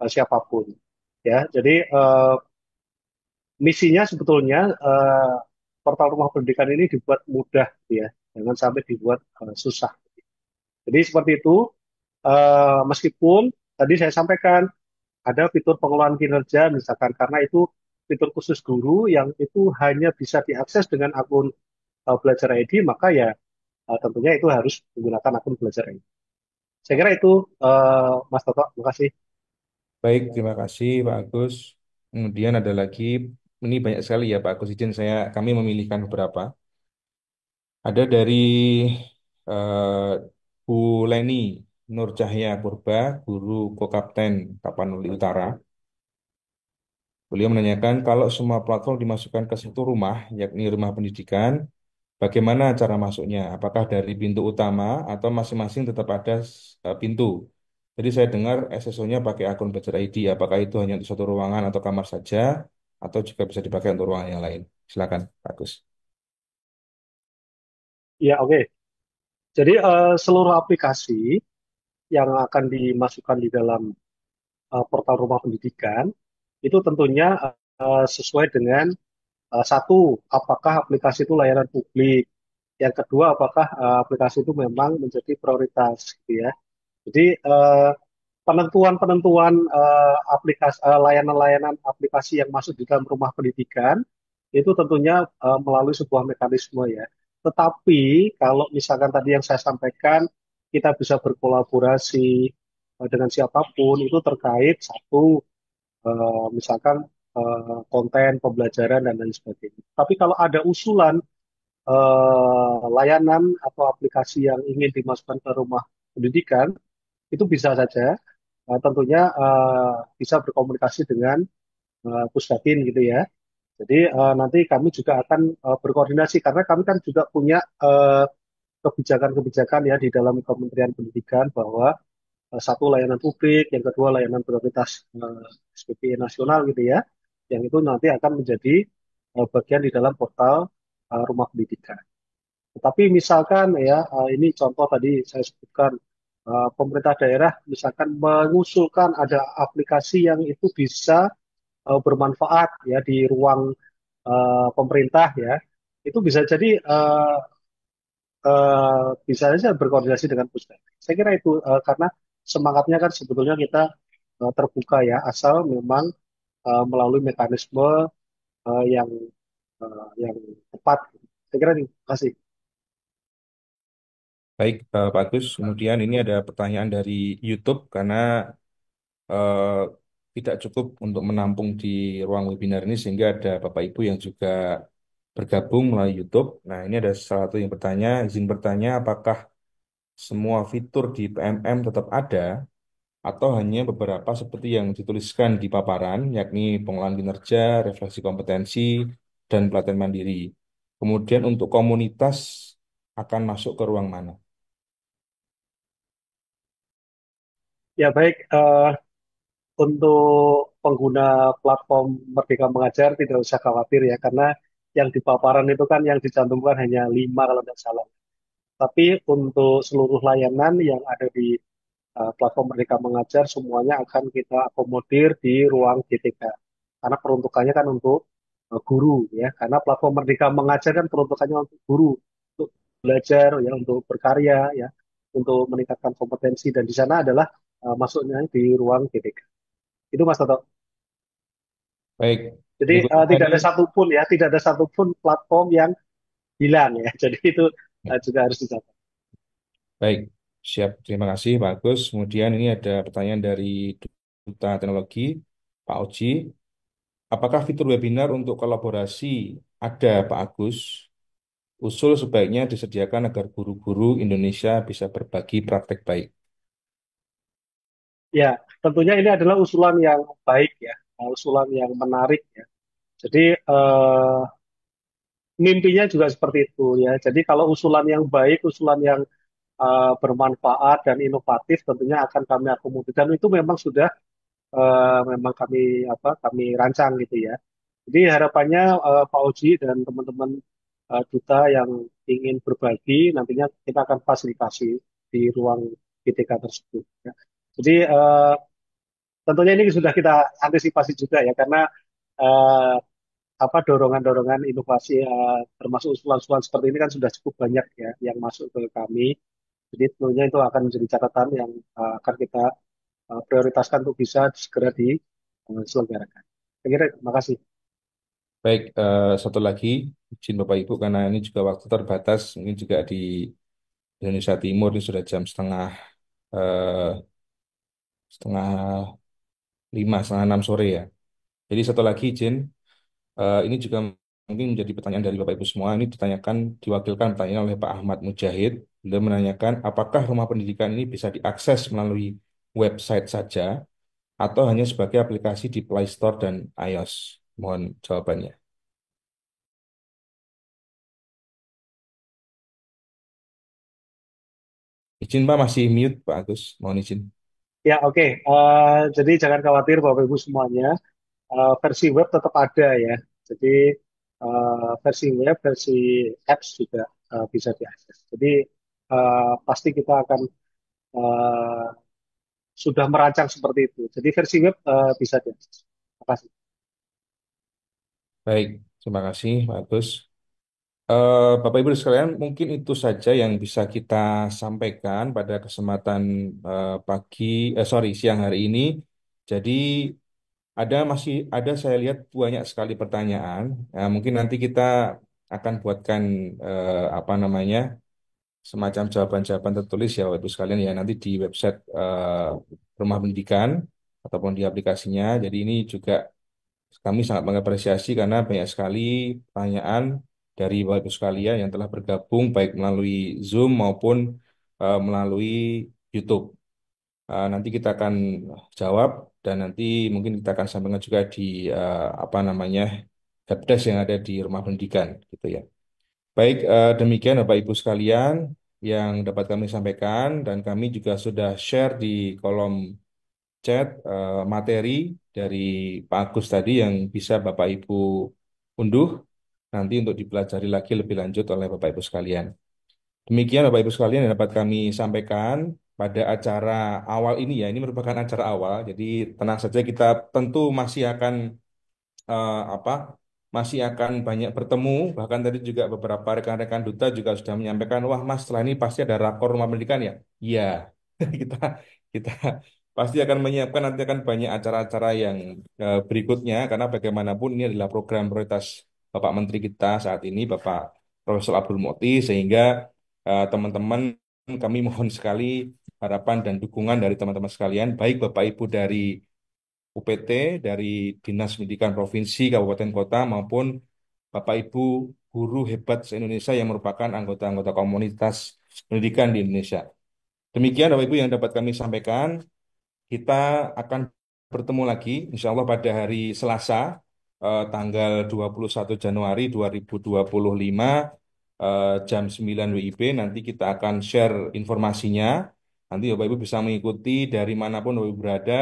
Speaker 3: siapapun. Ya, jadi misinya sebetulnya portal rumah pendidikan ini dibuat mudah, gitu ya, jangan sampai dibuat susah. Jadi seperti itu. Meskipun tadi saya sampaikan ada fitur pengelolaan kinerja misalkan karena itu fitur khusus guru yang itu hanya bisa diakses dengan akun Belajar ID, maka ya tentunya itu harus menggunakan akun Belajar ID. Saya kira itu Mas Toto, terima kasih.
Speaker 2: Baik, terima kasih Pak Agus. Kemudian ada lagi, ini banyak sekali ya Pak Agus, izin kami memilihkan beberapa. Ada dari eh, Bu Leni Nur Cahya Purba, Guru Kokapten Tapanuli Utara. Beliau menanyakan, kalau semua platform dimasukkan ke satu rumah, yakni rumah pendidikan, bagaimana cara masuknya? Apakah dari pintu utama atau masing-masing tetap ada pintu? Jadi saya dengar SSO-nya pakai akun Belajar ID. Apakah itu hanya untuk satu ruangan atau kamar saja? atau juga bisa dipakai untuk ruangan yang lain. Silakan, Pak Agus.
Speaker 3: Ya, oke. Jadi seluruh aplikasi yang akan dimasukkan di dalam portal rumah pendidikan itu tentunya sesuai dengan satu, apakah aplikasi itu layanan publik. Yang kedua, apakah aplikasi itu memang menjadi prioritas, gitu ya. Jadi penentuan-penentuan aplikasi layanan-layanan aplikasi yang masuk di dalam rumah pendidikan itu tentunya melalui sebuah mekanisme ya. Tetapi kalau misalkan tadi yang saya sampaikan kita bisa berkolaborasi dengan siapapun itu terkait satu misalkan konten pembelajaran dan lain sebagainya. Tapi kalau ada usulan layanan atau aplikasi yang ingin dimasukkan ke rumah pendidikan itu bisa saja tentunya bisa berkomunikasi dengan Pusdakin gitu ya. Jadi nanti kami juga akan berkoordinasi karena kami kan juga punya kebijakan-kebijakan ya di dalam Kementerian Pendidikan bahwa satu layanan publik, yang kedua layanan prioritas SPP nasional gitu ya, yang itu nanti akan menjadi bagian di dalam portal rumah pendidikan. Tetapi misalkan ya, ini contoh tadi saya sebutkan, pemerintah daerah misalkan mengusulkan ada aplikasi yang itu bisa bermanfaat ya di ruang pemerintah ya, itu bisa jadi bisa saja berkoordinasi dengan Pusdaq. Saya kira itu karena semangatnya kan sebetulnya kita terbuka ya, asal memang melalui mekanisme yang tepat. Saya kira terima kasih.
Speaker 2: Baik, Pak Agus. Kemudian ini ada pertanyaan dari YouTube karena eh, tidak cukup untuk menampung di ruang webinar ini sehingga ada Bapak Ibu yang juga bergabung melalui YouTube. Nah, ini ada salah satu yang bertanya, izin bertanya apakah semua fitur di PMM tetap ada atau hanya beberapa seperti yang dituliskan di paparan, yakni pengelolaan kinerja, refleksi kompetensi, dan pelatihan mandiri. Kemudian untuk komunitas akan masuk ke ruang mana?
Speaker 3: Ya baik, untuk pengguna platform Merdeka Mengajar tidak usah khawatir ya, karena yang di paparan itu kan yang dicantumkan hanya 5 kalau tidak salah. Tapi untuk seluruh layanan yang ada di platform Merdeka Mengajar semuanya akan kita akomodir di ruang GTK. Karena peruntukannya kan untuk guru ya. Karena platform Merdeka Mengajar kan peruntukannya untuk guru, untuk belajar ya, untuk berkarya ya, untuk meningkatkan kompetensi dan di sana adalah masuknya di ruang GTK. Itu Mas Toto.
Speaker 2: Baik,
Speaker 3: Jadi
Speaker 2: berikutnya
Speaker 3: tidak
Speaker 2: tadi.
Speaker 3: ada satupun ya, tidak ada satupun platform yang hilang ya. Jadi itu juga harus dicatat.
Speaker 2: Baik, siap. Terima kasih, Pak Agus. Kemudian ini ada pertanyaan dari Duta Teknologi, Pak Oji. Apakah fitur webinar untuk kolaborasi ada, Pak Agus? Usul sebaiknya disediakan agar guru-guru Indonesia bisa berbagi praktek baik.
Speaker 3: Ya, tentunya ini adalah usulan yang baik ya, usulan yang menarik ya. Jadi mimpinya juga seperti itu ya. Jadi kalau usulan yang baik, usulan yang bermanfaat dan inovatif tentunya akan kami akomodir dan itu memang sudah memang kami rancang gitu ya. Jadi harapannya Pak Oji dan teman-teman duta yang ingin berbagi nantinya kita akan fasilitasi di ruang GTK tersebut. Ya. Jadi tentunya ini sudah kita antisipasi juga ya karena eh, dorongan-dorongan inovasi termasuk usulan-usulan seperti ini kan sudah cukup banyak ya yang masuk ke kami. Jadi tentunya itu akan menjadi catatan yang akan kita prioritaskan untuk bisa segera diselenggarakan. Saya kira terima kasih.
Speaker 2: Baik, satu lagi, izin Bapak Ibu, karena ini juga waktu terbatas, ini juga di Indonesia Timur, ini sudah jam eh, setengah 5, setengah 6 sore ya. Jadi satu lagi izin, ini juga mungkin menjadi pertanyaan dari Bapak Ibu semua. Ini ditanyakan, diwakilkan pertanyaan oleh Pak Ahmad Mujahid. Beliau menanyakan, apakah rumah pendidikan ini bisa diakses melalui website saja atau hanya sebagai aplikasi di Play Store dan iOS? Mohon jawabannya. Izin Pak, masih mute Pak Agus. Mohon izin.
Speaker 3: Ya oke. Jadi jangan khawatir Bapak Ibu semuanya. versi web tetap ada ya. Jadi versi web, versi apps juga bisa diakses. Jadi pasti kita akan eh, sudah merancang seperti itu. Jadi versi web bisa diakses. Terima kasih.
Speaker 2: Baik, terima kasih, Pak Agus. Bapak Ibu sekalian, mungkin itu saja yang bisa kita sampaikan pada kesempatan siang hari ini. Jadi masih ada saya lihat banyak sekali pertanyaan. Mungkin nanti kita akan buatkan apa namanya semacam jawaban-jawaban tertulis ya Bapak Ibu sekalian ya nanti di website Rumah Pendidikan ataupun di aplikasinya. Jadi ini juga kami sangat mengapresiasi karena banyak sekali pertanyaan dari Bapak Ibu sekalian yang telah bergabung baik melalui Zoom maupun melalui YouTube. Nanti kita akan jawab dan nanti mungkin kita akan sampaikan juga di apa namanya helpdesk yang ada di rumah pendidikan gitu ya. Baik, demikian Bapak Ibu sekalian yang dapat kami sampaikan dan kami juga sudah share di kolom chat materi dari Pak Agus tadi yang bisa Bapak Ibu unduh nanti untuk dipelajari lagi lebih lanjut oleh Bapak Ibu sekalian. Demikian Bapak Ibu sekalian yang dapat kami sampaikan pada acara awal ini ya. Ini merupakan acara awal, jadi tenang saja kita tentu masih akan apa masih akan banyak bertemu. Bahkan tadi juga beberapa rekan-rekan duta juga sudah menyampaikan, wah Mas, setelah ini pasti ada rakor rumah pendidikan ya. Iya, kita kita pasti akan menyiapkan nanti akan banyak acara-acara yang berikutnya karena bagaimanapun ini adalah program prioritas Bapak Menteri kita saat ini, Bapak Profesor Abdul Mukti, sehingga teman-teman kami mohon sekali harapan dan dukungan dari teman-teman sekalian, baik Bapak Ibu dari UPT, dari Dinas Pendidikan Provinsi, Kabupaten Kota, maupun Bapak Ibu guru hebat se-Indonesia yang merupakan anggota-anggota komunitas pendidikan di Indonesia. Demikian Bapak Ibu yang dapat kami sampaikan. Kita akan bertemu lagi, insya Allah pada hari Selasa, tanggal 21 Januari 2025, jam 9 WIB. Nanti kita akan share informasinya. Nanti Bapak Ibu bisa mengikuti dari manapun Bapak Ibu berada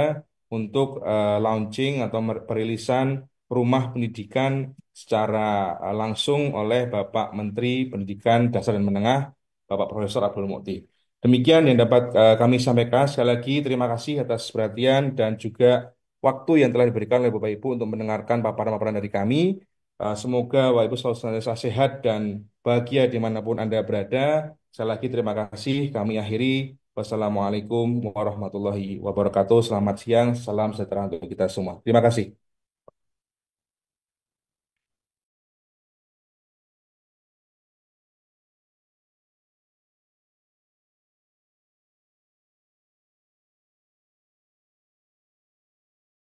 Speaker 2: untuk launching atau perilisan rumah pendidikan secara langsung oleh Bapak Menteri Pendidikan Dasar dan Menengah, Bapak Profesor Abdul Mukti. Demikian yang dapat kami sampaikan. Sekali lagi terima kasih atas perhatian dan juga waktu yang telah diberikan oleh Bapak Ibu untuk mendengarkan paparan-paparan dari kami. Semoga Bapak Ibu selalu senantiasa sehat dan bahagia dimanapun Anda berada. Sekali lagi terima kasih. Kami akhiri. Wassalamualaikum warahmatullahi wabarakatuh. Selamat siang. Salam sejahtera untuk kita semua. Terima kasih.